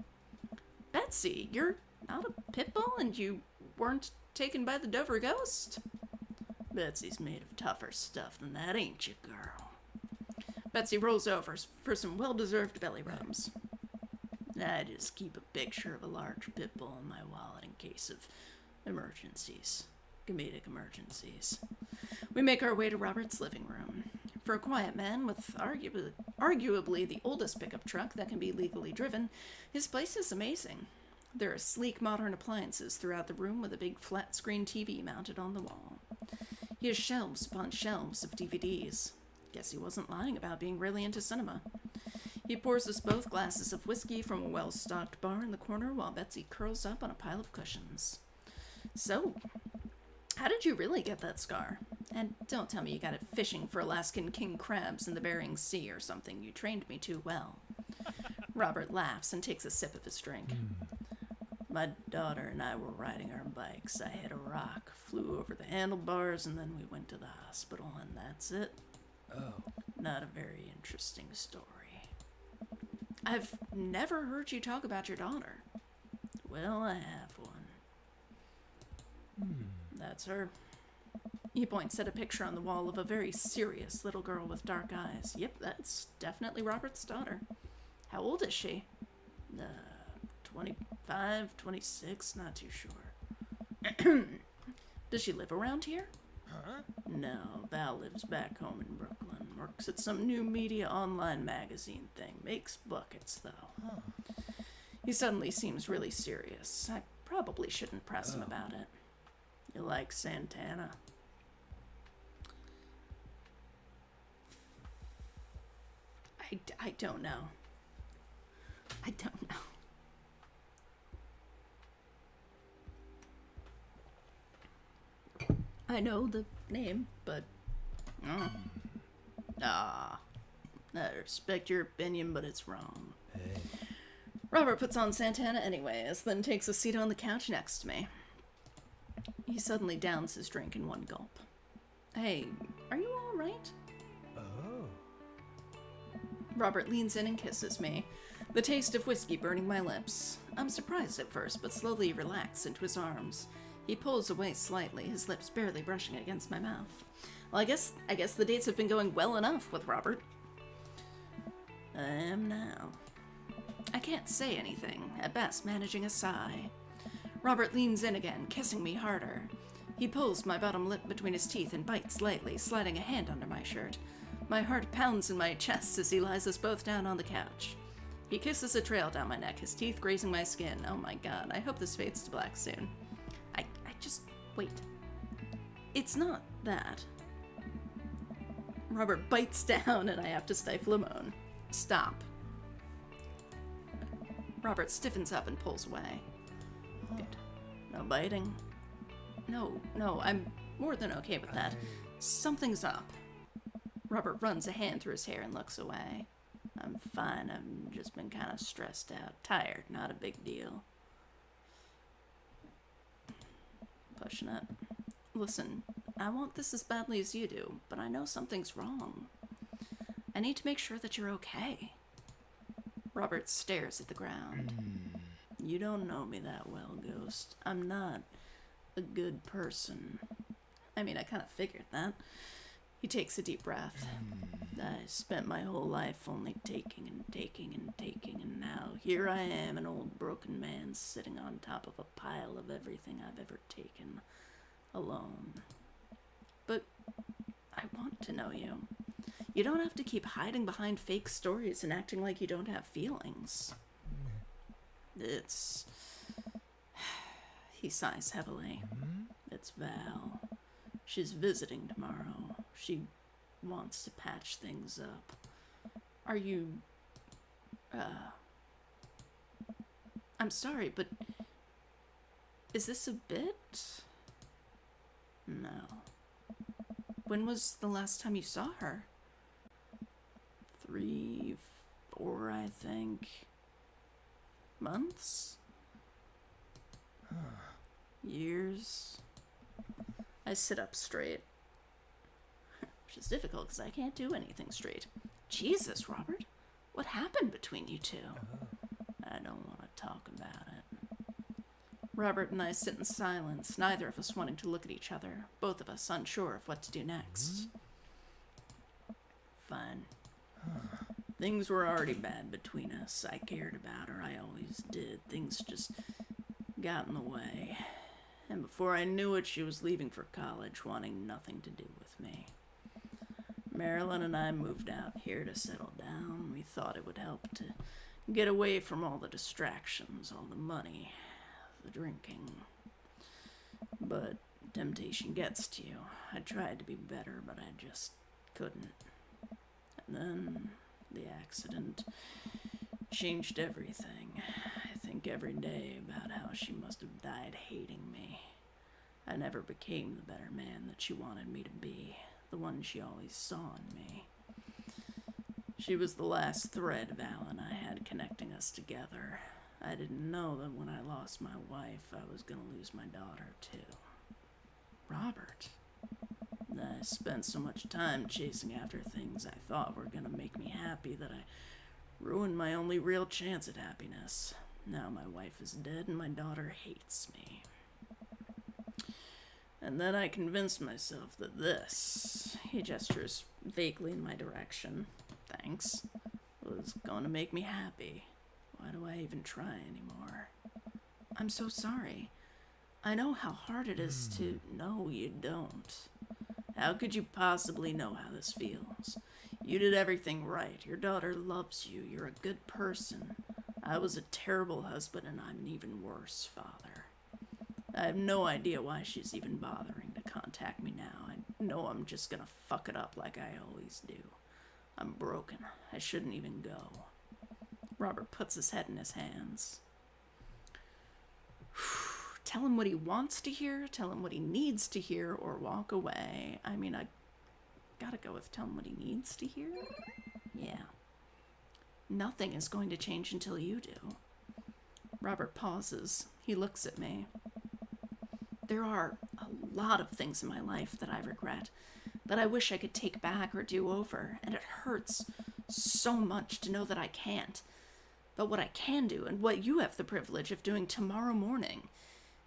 Betsy, you're not a pit bull and you weren't taken by the Dover ghost? Betsy's made of tougher stuff than that, ain't you, girl? Betsy rolls over for some well-deserved belly rubs. I just keep a picture of a large pit bull in my wallet in case of emergencies. Comedic emergencies. We make our way to Robert's living room. For a quiet man with arguably the oldest pickup truck that can be legally driven, his place is amazing. There are sleek modern appliances throughout the room with a big flat-screen TV mounted on the wall. He has shelves upon shelves of DVDs. Guess he wasn't lying about being really into cinema. He pours us both glasses of whiskey from a well-stocked bar in the corner while Betsy curls up on a pile of cushions. So, how did you really get that scar? And don't tell me you got it fishing for Alaskan king crabs in the Bering Sea or something. You trained me too well. Robert laughs and takes a sip of his drink. My daughter and I were riding our bikes. I hit a rock, flew over the handlebars, and then we went to the hospital, and that's it. Oh. Not a very interesting story. I've never heard you talk about your daughter. Well, I have one. That's her. He points at a picture on the wall of a very serious little girl with dark eyes. Yep, that's definitely Robert's daughter. How old is she? 25, 26, not too sure. Does she live around here? Huh? No, Val lives back home in Brooklyn. Works at some new media online magazine thing. Makes buckets, though. He suddenly seems really serious. I probably shouldn't press him about it. You like Santana? I don't know. I don't know. I know the name, but... I respect your opinion, but it's wrong. Hey. Robert puts on Santana anyways, then takes a seat on the couch next to me. He suddenly downs his drink in one gulp. Hey, are you all right? Oh. Robert leans in and kisses me, the taste of whiskey burning my lips. I'm surprised at first, but slowly relax into his arms. He pulls away slightly, his lips barely brushing against my mouth. Well, I guess the dates have been going well enough with Robert. I am now. I can't say anything, at best managing a sigh. Robert leans in again, kissing me harder. He pulls my bottom lip between his teeth and bites lightly, sliding a hand under my shirt. My heart pounds in my chest as he lies us both down on the couch. He kisses a trail down my neck, his teeth grazing my skin. Oh my god, I hope this fades to black soon. I just... wait. It's not that. Robert bites down and I have to stifle a moan. Stop. Robert stiffens up and pulls away. Good. No biting. No, I'm more than okay with that. Something's up. Robert runs a hand through his hair and looks away. I'm fine, I've just been kind of stressed out. Tired, not a big deal. Pushing it. Listen, I want this as badly as you do, but I know something's wrong. I need to make sure that you're okay. Robert stares at the ground. You don't know me that well, Ghost. I'm not a good person. I mean, I kind of figured that. He takes a deep breath. I spent my whole life only taking and taking and taking, and now here I am, an old broken man sitting on top of a pile of everything I've ever taken, alone. But I want to know you. You don't have to keep hiding behind fake stories and acting like you don't have feelings. It's... He sighs heavily. It's Val. She's visiting tomorrow. She wants to patch things up. Are you... I'm sorry, but... Is this a bit? No. When was the last time you saw her? 3, 4, I think. Months? Years? I sit up straight. Which is difficult because I can't do anything straight. Jesus, Robert. What happened between you two? I don't want to talk about it. Robert and I sit in silence, neither of us wanting to look at each other, both of us unsure of what to do next. Fine. Things were already bad between us. I cared about her. I always did. Things just got in the way. And before I knew it, she was leaving for college, wanting nothing to do with me. Marilyn and I moved out here to settle down. We thought it would help to get away from all the distractions, all the money, the drinking. But temptation gets to you. I tried to be better, but I just couldn't. And then the accident changed everything. I think every day about how she must have died hating me. I never became the better man that she wanted me to be, the one she always saw in me. She was the last thread Val and I had connecting us together. I didn't know that when I lost my wife, I was gonna lose my daughter too. Robert. I spent so much time chasing after things I thought were gonna make me happy that I ruined my only real chance at happiness. Now my wife is dead and my daughter hates me. And then I convinced myself that this, he gestures vaguely in my direction, thanks, was going to make me happy. Why do I even try anymore? I'm so sorry. I know how hard it is to know you don't. How could you possibly know how this feels? You did everything right. Your daughter loves you. You're a good person. I was a terrible husband, and I'm an even worse father. I have no idea why she's even bothering to contact me now. I know I'm just gonna fuck it up like I always do. I'm broken. I shouldn't even go. Robert puts his head in his hands. Tell him what he wants to hear, tell him what he needs to hear, or walk away. I mean, I gotta go with tell him what he needs to hear. Yeah. Nothing is going to change until you do. Robert pauses. He looks at me. There are a lot of things in my life that I regret, that I wish I could take back or do over, and it hurts so much to know that I can't. But what I can do, and what you have the privilege of doing tomorrow morning,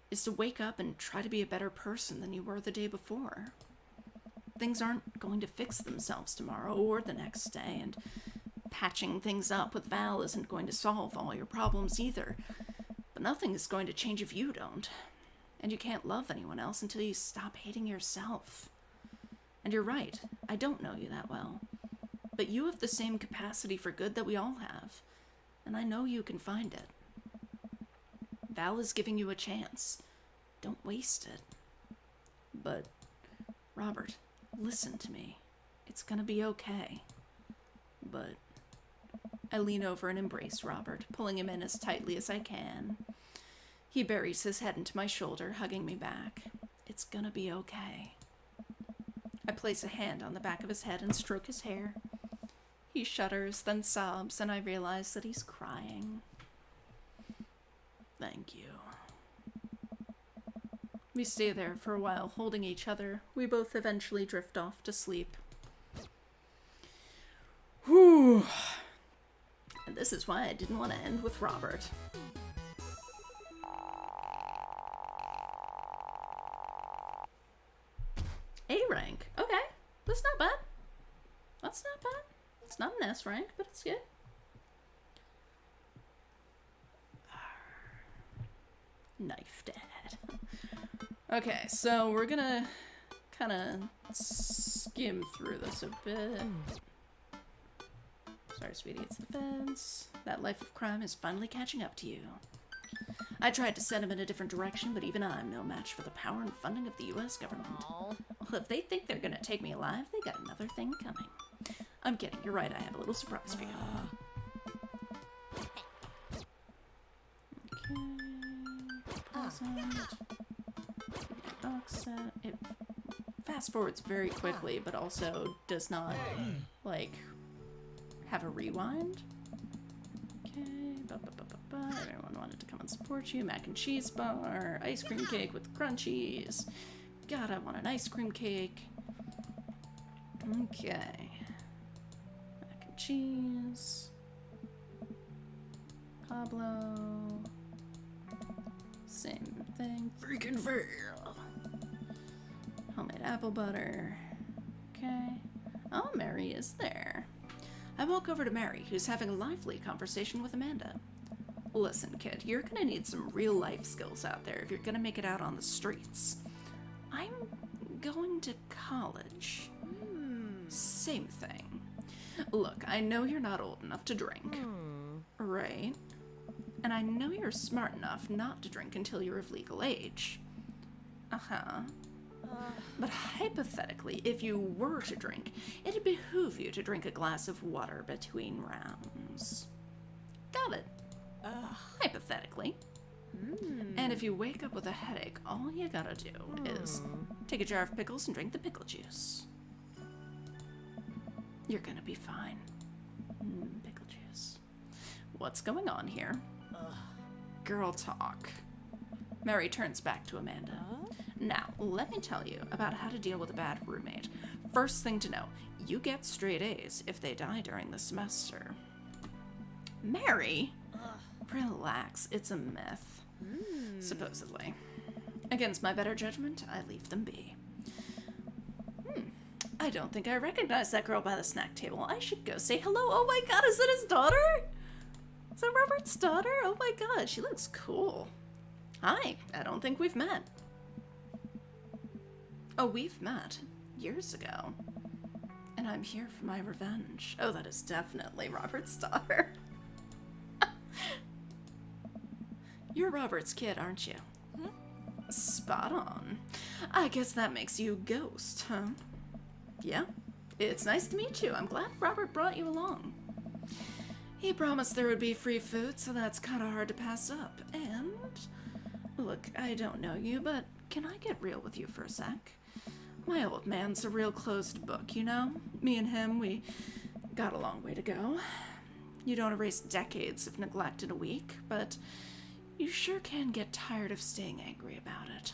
is to wake up and try to be a better person than you were the day before. Things aren't going to fix themselves tomorrow or the next day, and patching things up with Val isn't going to solve all your problems either. But nothing is going to change if you don't. And you can't love anyone else until you stop hating yourself. And you're right, I don't know you that well. But you have the same capacity for good that we all have. And I know you can find it. Val is giving you a chance. Don't waste it. But, Robert, listen to me. It's gonna be okay. But I lean over and embrace Robert, pulling him in as tightly as I can. He buries his head into my shoulder, hugging me back. It's gonna be okay. I place a hand on the back of his head and stroke his hair. He shudders, then sobs, and I realize that he's crying. Thank you. We stay there for a while, holding each other. We both eventually drift off to sleep. Whew. And this is why I didn't want to end with Robert. A rank. Okay. That's not bad. That's not bad. It's not an S rank, but it's good. Knife Dad. Okay, so we're gonna kind of skim through this a bit. Sorry, sweetie, it's the fence. That life of crime is finally catching up to you. I tried to set him in a different direction, but even I'm no match for the power and funding of the U.S. government. Oh. Well, if they think they're gonna take me alive, they got another thing coming. I'm kidding, you're right, I have a little surprise for you. Okay. It fast forwards very quickly, but also does not, like, have a rewind. Okay. Everyone wanted to come and support you. Mac and cheese bar, ice cream cake with crunchies. God, I want an ice cream cake. Okay. Mac and cheese. Pablo. Same thing. Freaking fail. Homemade apple butter. Okay. Oh, Mary is there. I walk over to Mary, who's having a lively conversation with Amanda. Listen, kid, you're gonna need some real life skills out there if you're gonna make it out on the streets. I'm going to college. Same thing. Look, I know you're not old enough to drink, right? And I know you're smart enough not to drink until you're of legal age. Uh-huh. But hypothetically, if you were to drink, it'd behoove you to drink a glass of water between rounds. Got it. Hypothetically. And if you wake up with a headache, all you gotta do is take a jar of pickles and drink the pickle juice. You're gonna be fine. Pickle juice. What's going on here? Girl talk. Mary turns back to Amanda. Now, let me tell you about how to deal with a bad roommate. First thing to know, you get straight A's if they die during the semester. Mary? Relax, it's a myth. Supposedly. Against my better judgment, I leave them be. I don't think I recognize that girl by the snack table. I should go say hello. Oh my god, is that his daughter? Is that Robert's daughter? Oh my god, she looks cool. Hi, I don't think we've met. Oh, we've met years ago. And I'm here for my revenge. Oh, that is definitely Robert's daughter. You're Robert's kid, aren't you? Spot on. I guess that makes you Ghost, huh? Yeah, it's nice to meet you. I'm glad Robert brought you along. He promised there would be free food, so that's kind of hard to pass up. And, look, I don't know you, but can I get real with you for a sec? My old man's a real closed book, you know? Me and him, we got a long way to go. You don't erase decades of neglect in a week, but you sure can get tired of staying angry about it.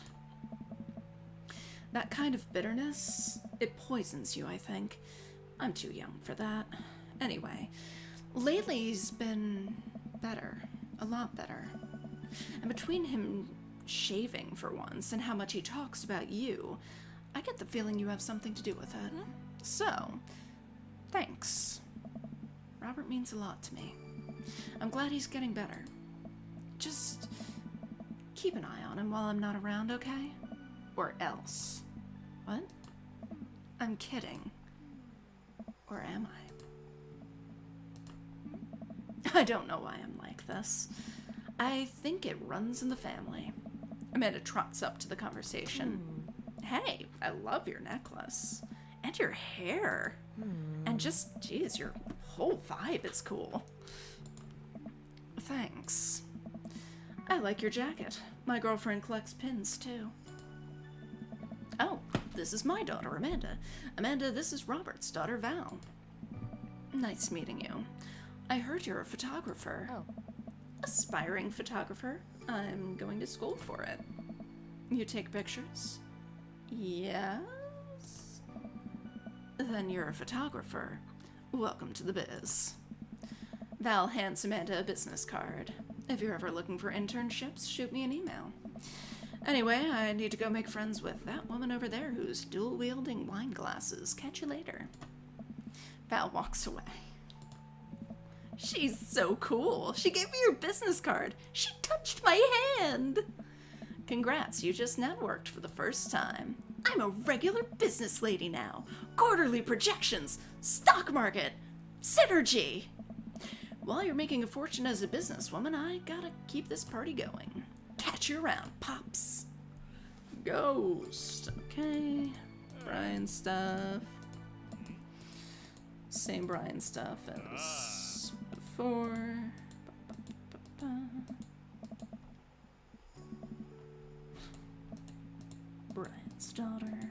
That kind of bitterness, it poisons you, I think. I'm too young for that. Anyway, lately he's been better. A lot better. And between him shaving for once and how much he talks about you, I get the feeling you have something to do with it. So, thanks. Robert means a lot to me. I'm glad he's getting better. Just keep an eye on him while I'm not around, okay? Or else. What? I'm kidding. Or am I? I don't know why I'm like this. I think it runs in the family. Amanda trots up to the conversation. Hey, I love your necklace. And your hair. And just, geez, your whole vibe is cool. Thanks. I like your jacket. My girlfriend collects pins, too. Oh, this is my daughter, Amanda. Amanda, this is Robert's daughter, Val. Nice meeting you. I heard you're a photographer. Oh. Aspiring photographer. I'm going to school for it. You take pictures? Yes? Then you're a photographer. Welcome to the biz. Val hands Amanda a business card. If you're ever looking for internships, shoot me an email. Anyway, I need to go make friends with that woman over there who's dual-wielding wine glasses. Catch you later. Val walks away. She's so cool. She gave me your business card. She touched my hand. Congrats, you just networked for the first time. I'm a regular business lady now. Quarterly projections, stock market, synergy. While you're making a fortune as a businesswoman, I gotta keep this party going. Catch you around, Pops. Ghost. Okay. Brian stuff. Same Brian stuff as before. Brian's daughter.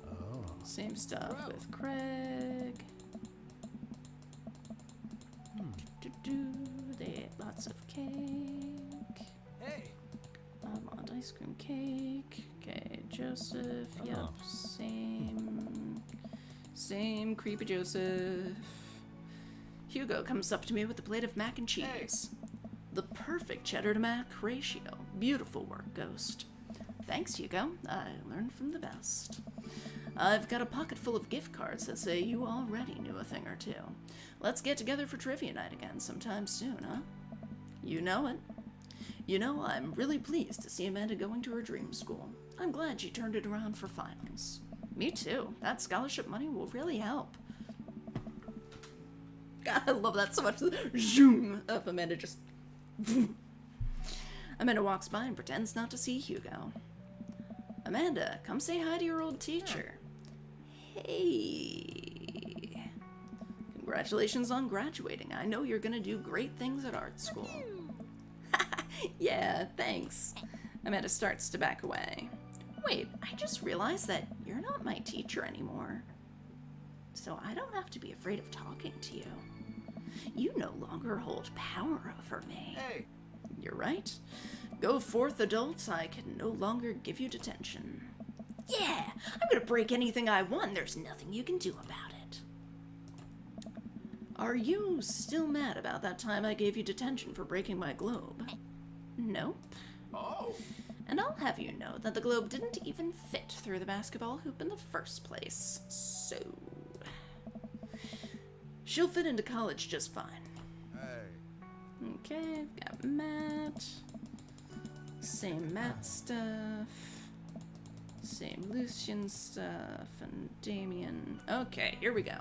Oh. Same stuff with Craig. They ate lots of cake. Hey. Almond ice cream cake. Okay, Joseph. Yep, same creepy Joseph. Hugo comes up to me with a plate of mac and cheese. The perfect cheddar to mac ratio. Beautiful work, Ghost. Thanks, Hugo. I learned from the best. I've got a pocket full of gift cards that say you already knew a thing or two. Let's get together for trivia night again sometime soon, huh? You know it. You know, I'm really pleased to see Amanda going to her dream school. I'm glad she turned it around for finals. Me too. That scholarship money will really help. God, I love that so much. Zoom of Amanda just... Amanda walks by and pretends not to see Hugo. Amanda, come say hi to your old teacher. Hey. Congratulations on graduating. I know you're gonna do great things at art school. Yeah, thanks. Amanda starts to back away. Wait, I just realized that you're not my teacher anymore. So I don't have to be afraid of talking to you. You no longer hold power over me. Hey! You're right. Go forth, adults. I can no longer give you detention. Yeah, I'm gonna break anything I want. There's nothing you can do about it. Are you still mad about that time I gave you detention for breaking my globe? Nope. Oh! And I'll have you know that the globe didn't even fit through the basketball hoop in the first place. So... she'll fit into college just fine. Hey. Okay, I've got Matt. Same Matt stuff. Same Lucian stuff. And Damien. Okay, here we go.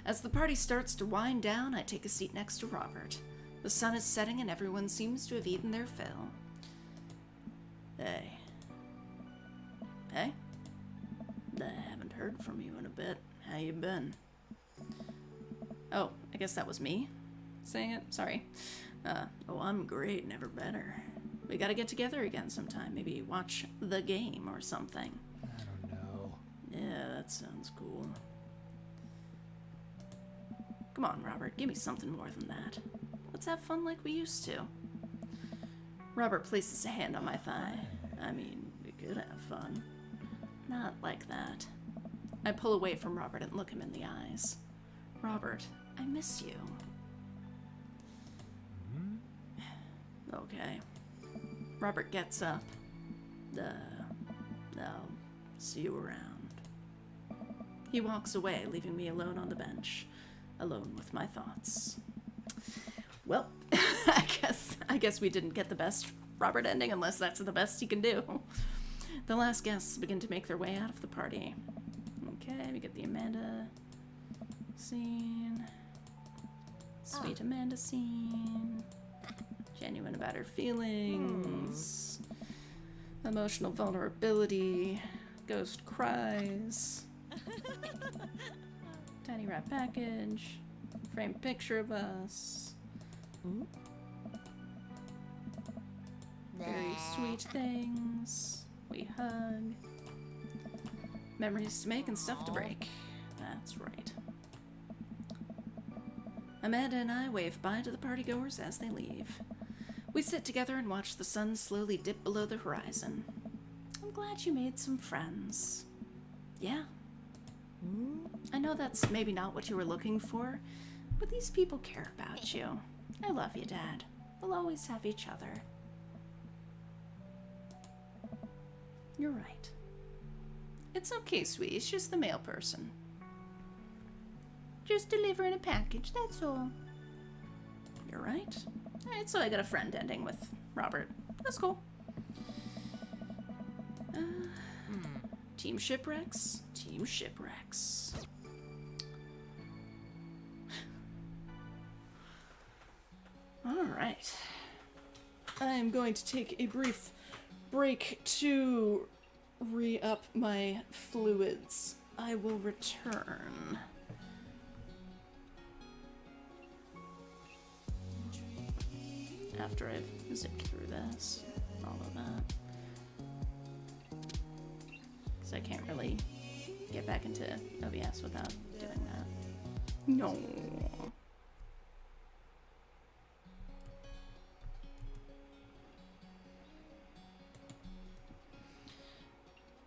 As the party starts to wind down, I take a seat next to Robert. The sun is setting and everyone seems to have eaten their fill. Hey. Hey? I haven't heard from you in a bit. How you been? Oh, I guess that was me saying it. Sorry. Oh, I'm great. Never better. We gotta get together again sometime. Maybe watch The Game or something. I don't know. Yeah, that sounds cool. Come on, Robert. Give me something more than that. Let's have fun like we used to. Robert places a hand on my thigh. I mean, we could have fun. Not like that. I pull away from Robert and look him in the eyes. Robert, I miss you. Okay. Robert gets up. I'll see you around. He walks away, leaving me alone on the bench. Alone with my thoughts. Well, I guess we didn't get the best Robert ending, unless that's the best he can do. The last guests begin to make their way out of the party. Okay, we get the Amanda scene. Sweet Amanda scene. Genuine about her feelings. Emotional vulnerability. Ghost cries. Tiny wrap package. Framed picture of us. Very sweet things. We hug. Memories to make and stuff to break. That's right. Amanda and I wave bye to the partygoers as they leave. We sit together and watch the sun slowly dip below the horizon. I'm glad you made some friends. Yeah. I know that's maybe not what you were looking for, but these people care about you. I love you, Dad. We'll always have each other. You're right. It's okay, sweetie. It's just the mail person. Just delivering a package, that's all. You're right. Alright, so I got a friend ending with Robert. That's cool. Team Shipwrecks? Team Shipwrecks. Alright. I am going to take a brief break to re-up my fluids. I will return. After I've zipped through this, all of that. Because I can't really get back into OBS without doing that. No.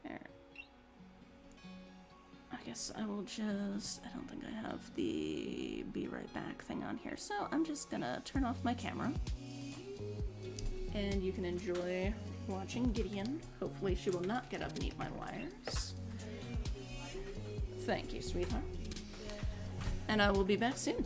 There. I guess I will just, I don't think I have the be right back thing on here, so I'm just gonna turn off my camera. And you can enjoy watching Gideon. Hopefully she will not get up and eat my wires. Thank you, sweetheart. And I will be back soon.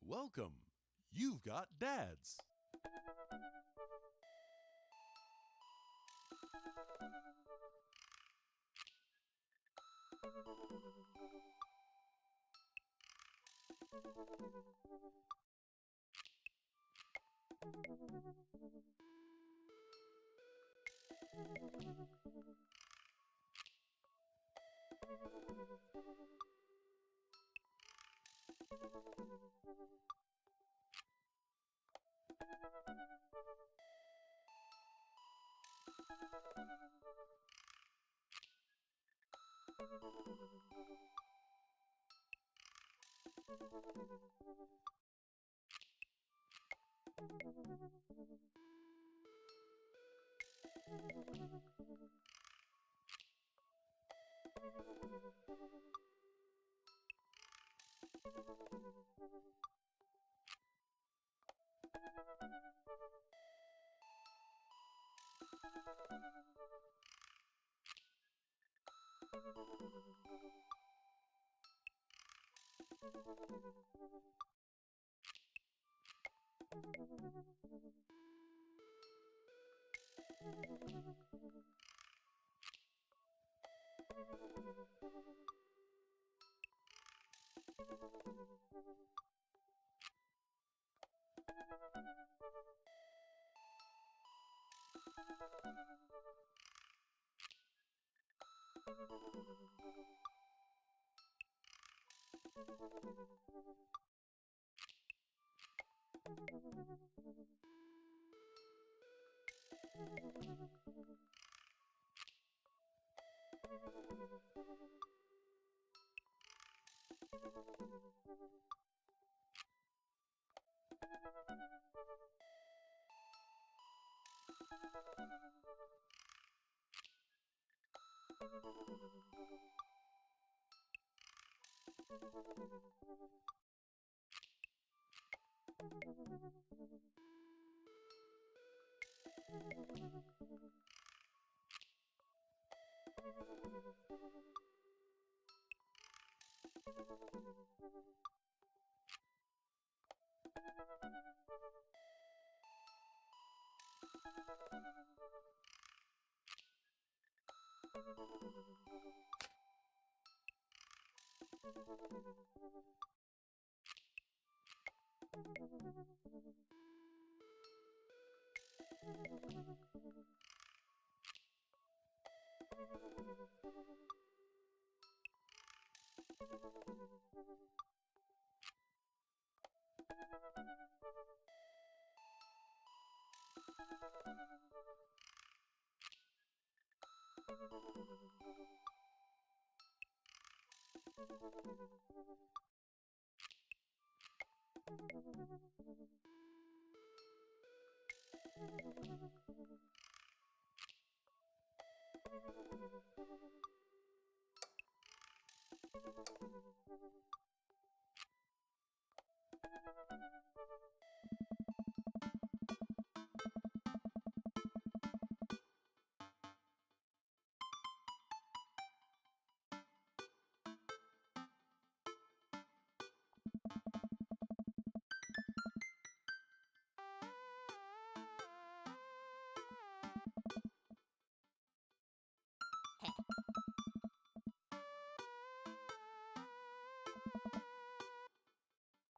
Welcome. You've got dads.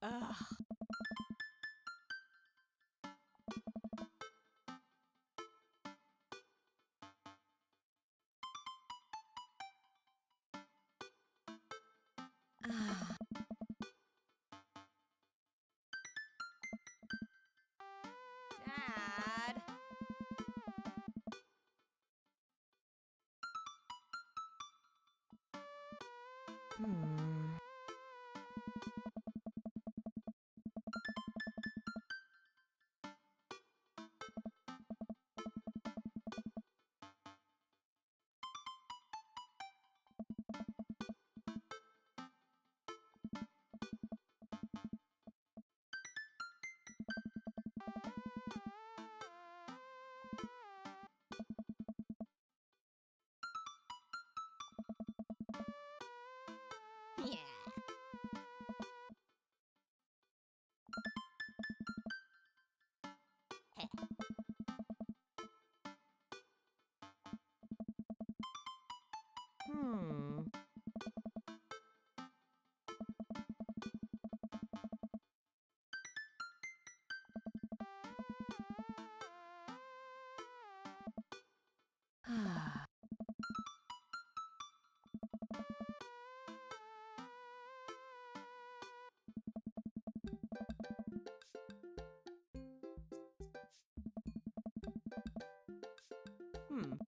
Ugh. Ah. Dad. Hmm. Hmm. Hmm.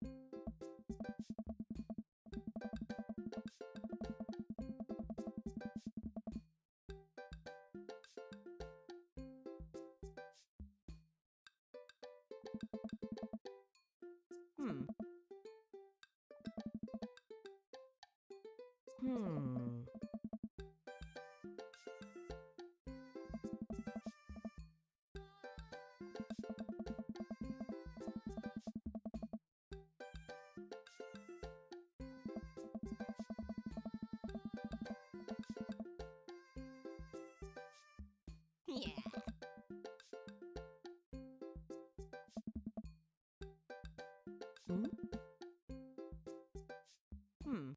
Hmm. Hmm. Yeah. Hmm? Hmm.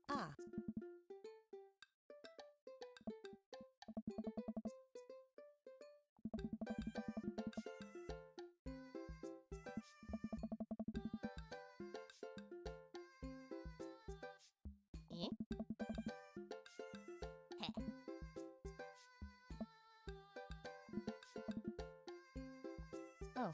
Ah. Eh? Heh. Oh.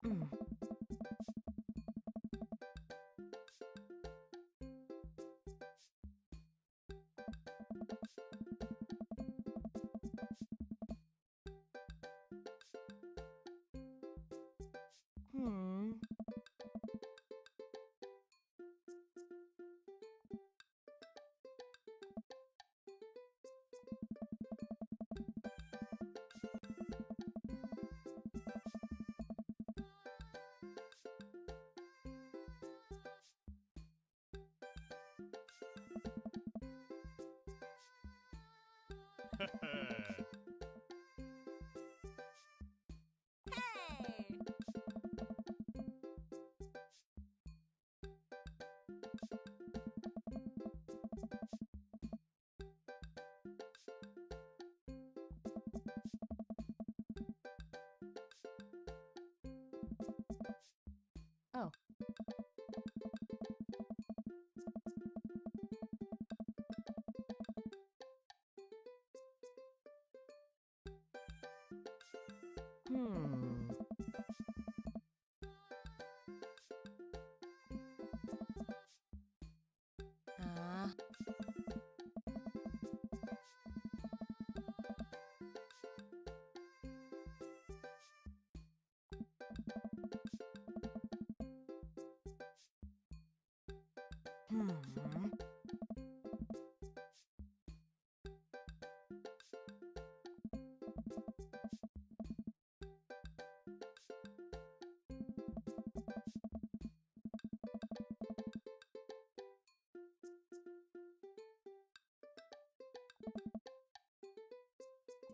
Hmm. Hmm. Hey! Oh. Hmm. Ah. Hmm.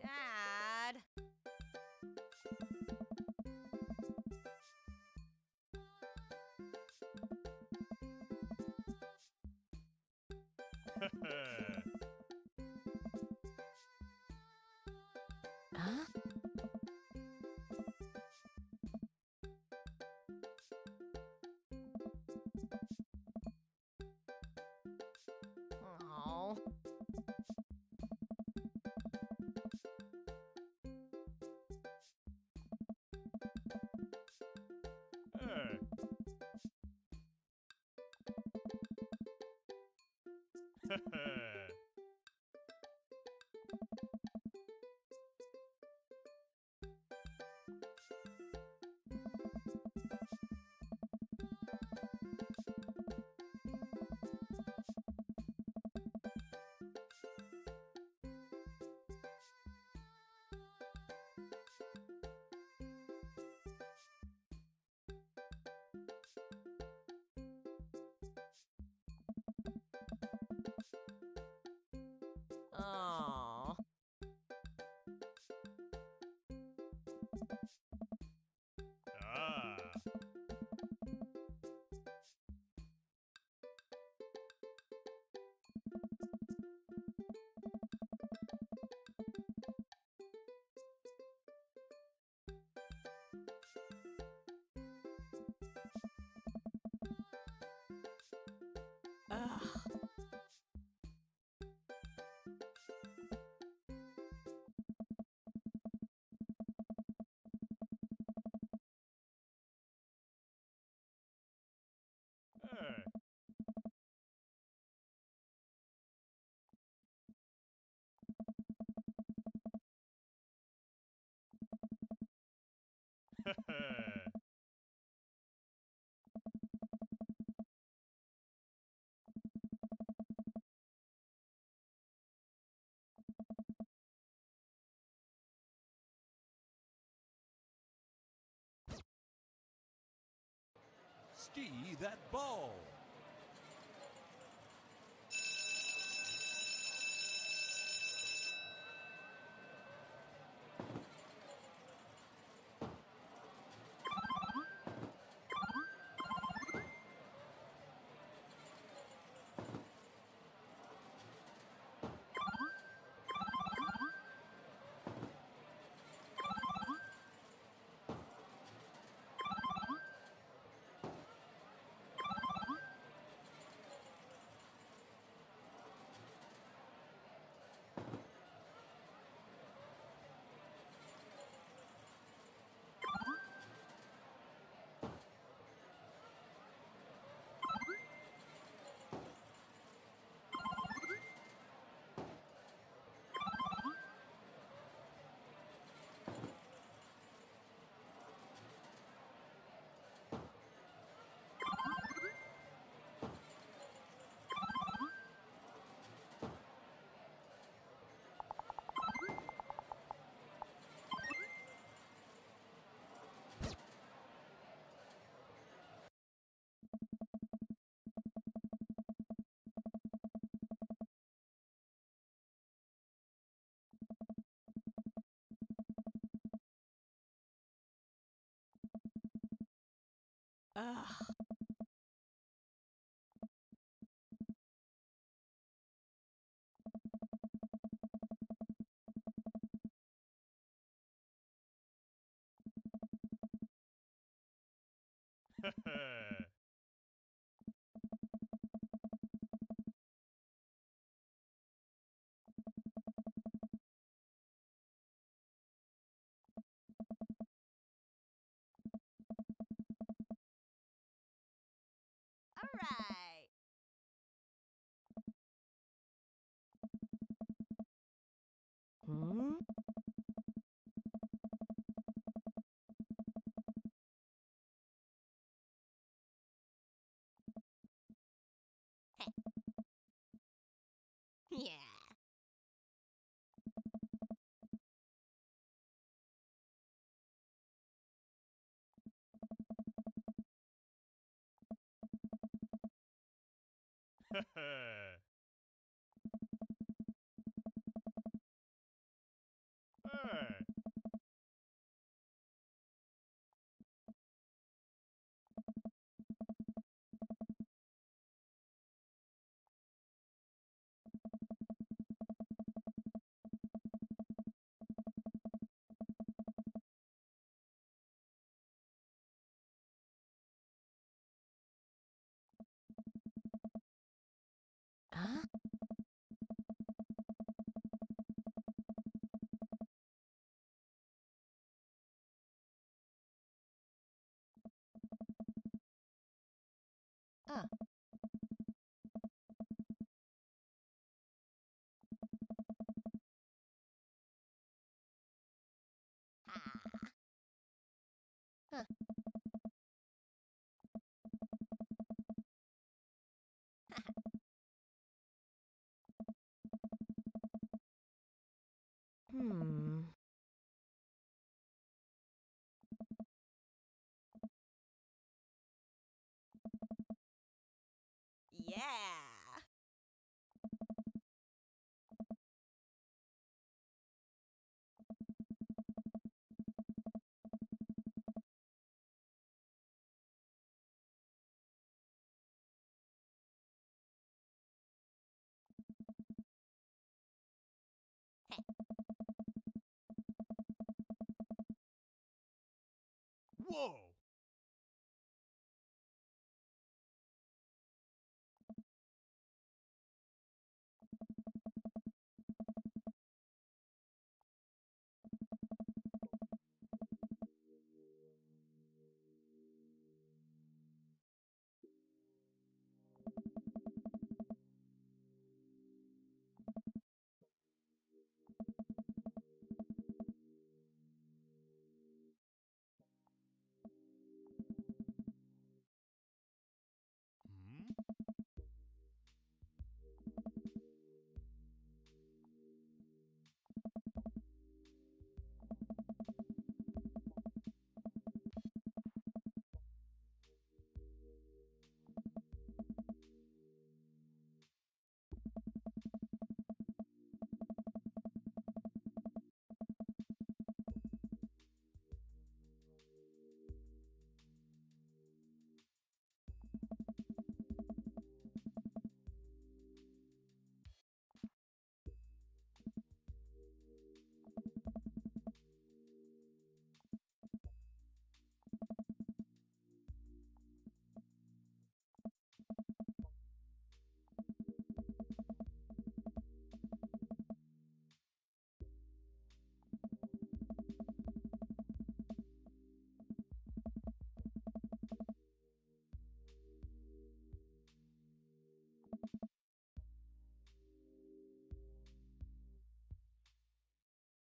Dad. Huh? Oh. Hey. Oh. Ah. Ugh. Hey. Ski that ball. Ugh. All right. Hmm? Yeah. Hey. Huh. Ah. Huh. Hmm. Yeah. Whoa!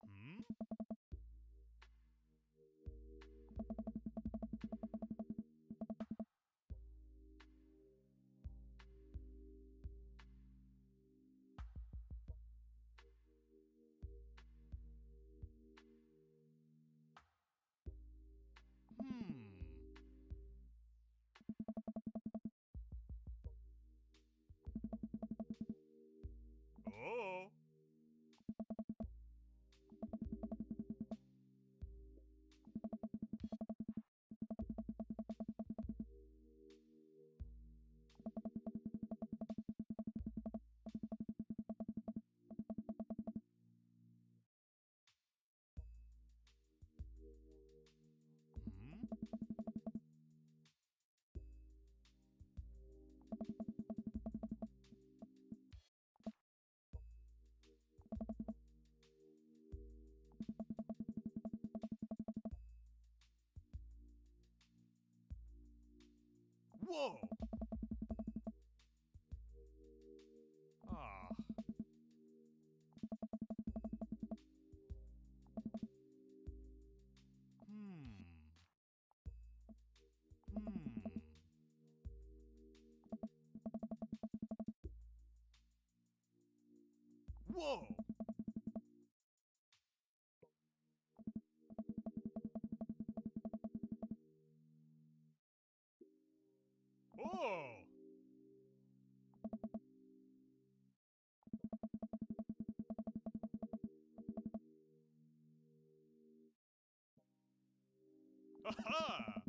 Hmm? Hmm? Hmm. Oh! Hmm? Whoa! Ah. Hmm. Hmm. Whoa! Oh! Aha!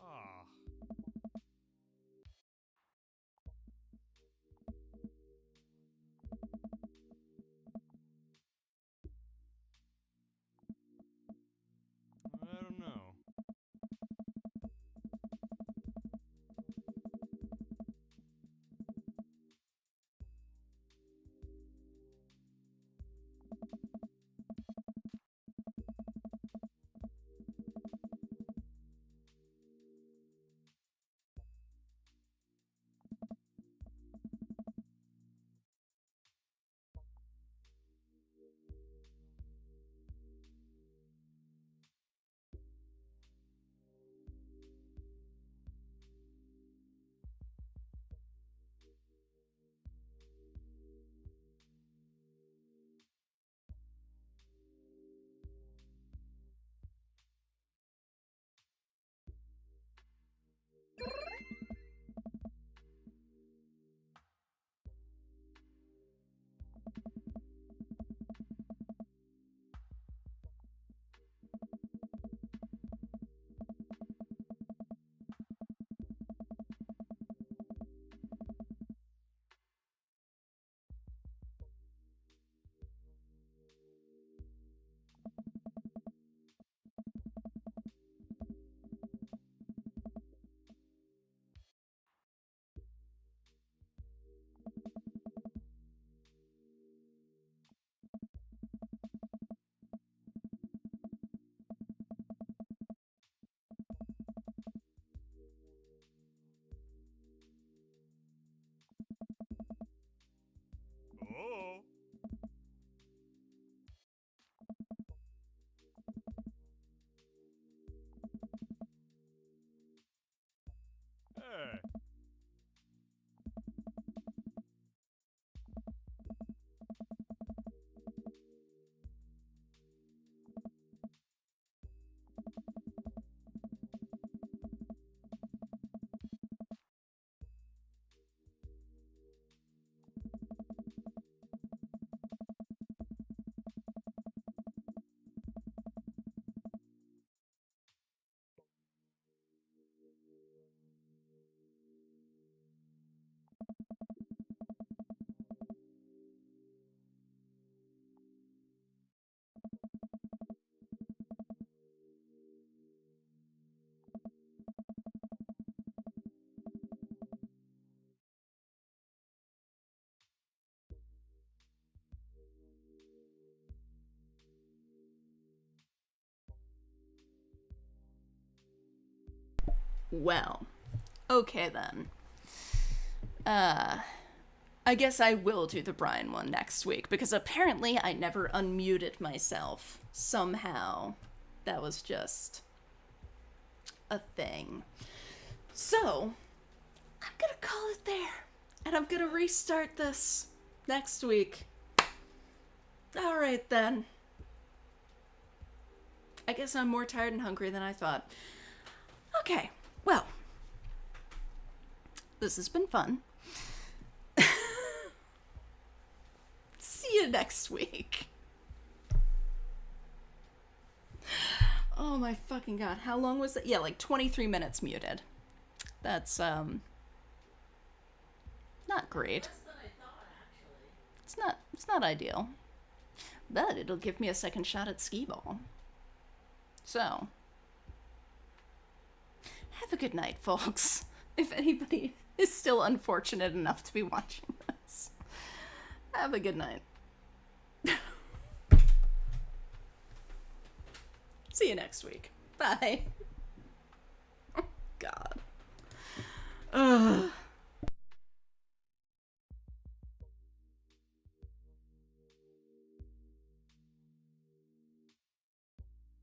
Ah. I don't know. Well, okay then. I guess I will do the Brian one next week, because apparently I never unmuted myself. Somehow. That was just a thing. So, I'm gonna call it there. And I'm gonna restart this next week. Alright then. I guess I'm more tired and hungry than I thought. Okay, well. This has been fun. See you next week. Oh my fucking god. How long was it? Yeah, like 23 minutes muted. That's, not great. Less than I thought, actually. It's not ideal. But it'll give me a second shot at skee ball. So, have a good night, folks. If anybody is still unfortunate enough to be watching this, have a good night. See you next week. Bye. Oh, God. Ugh.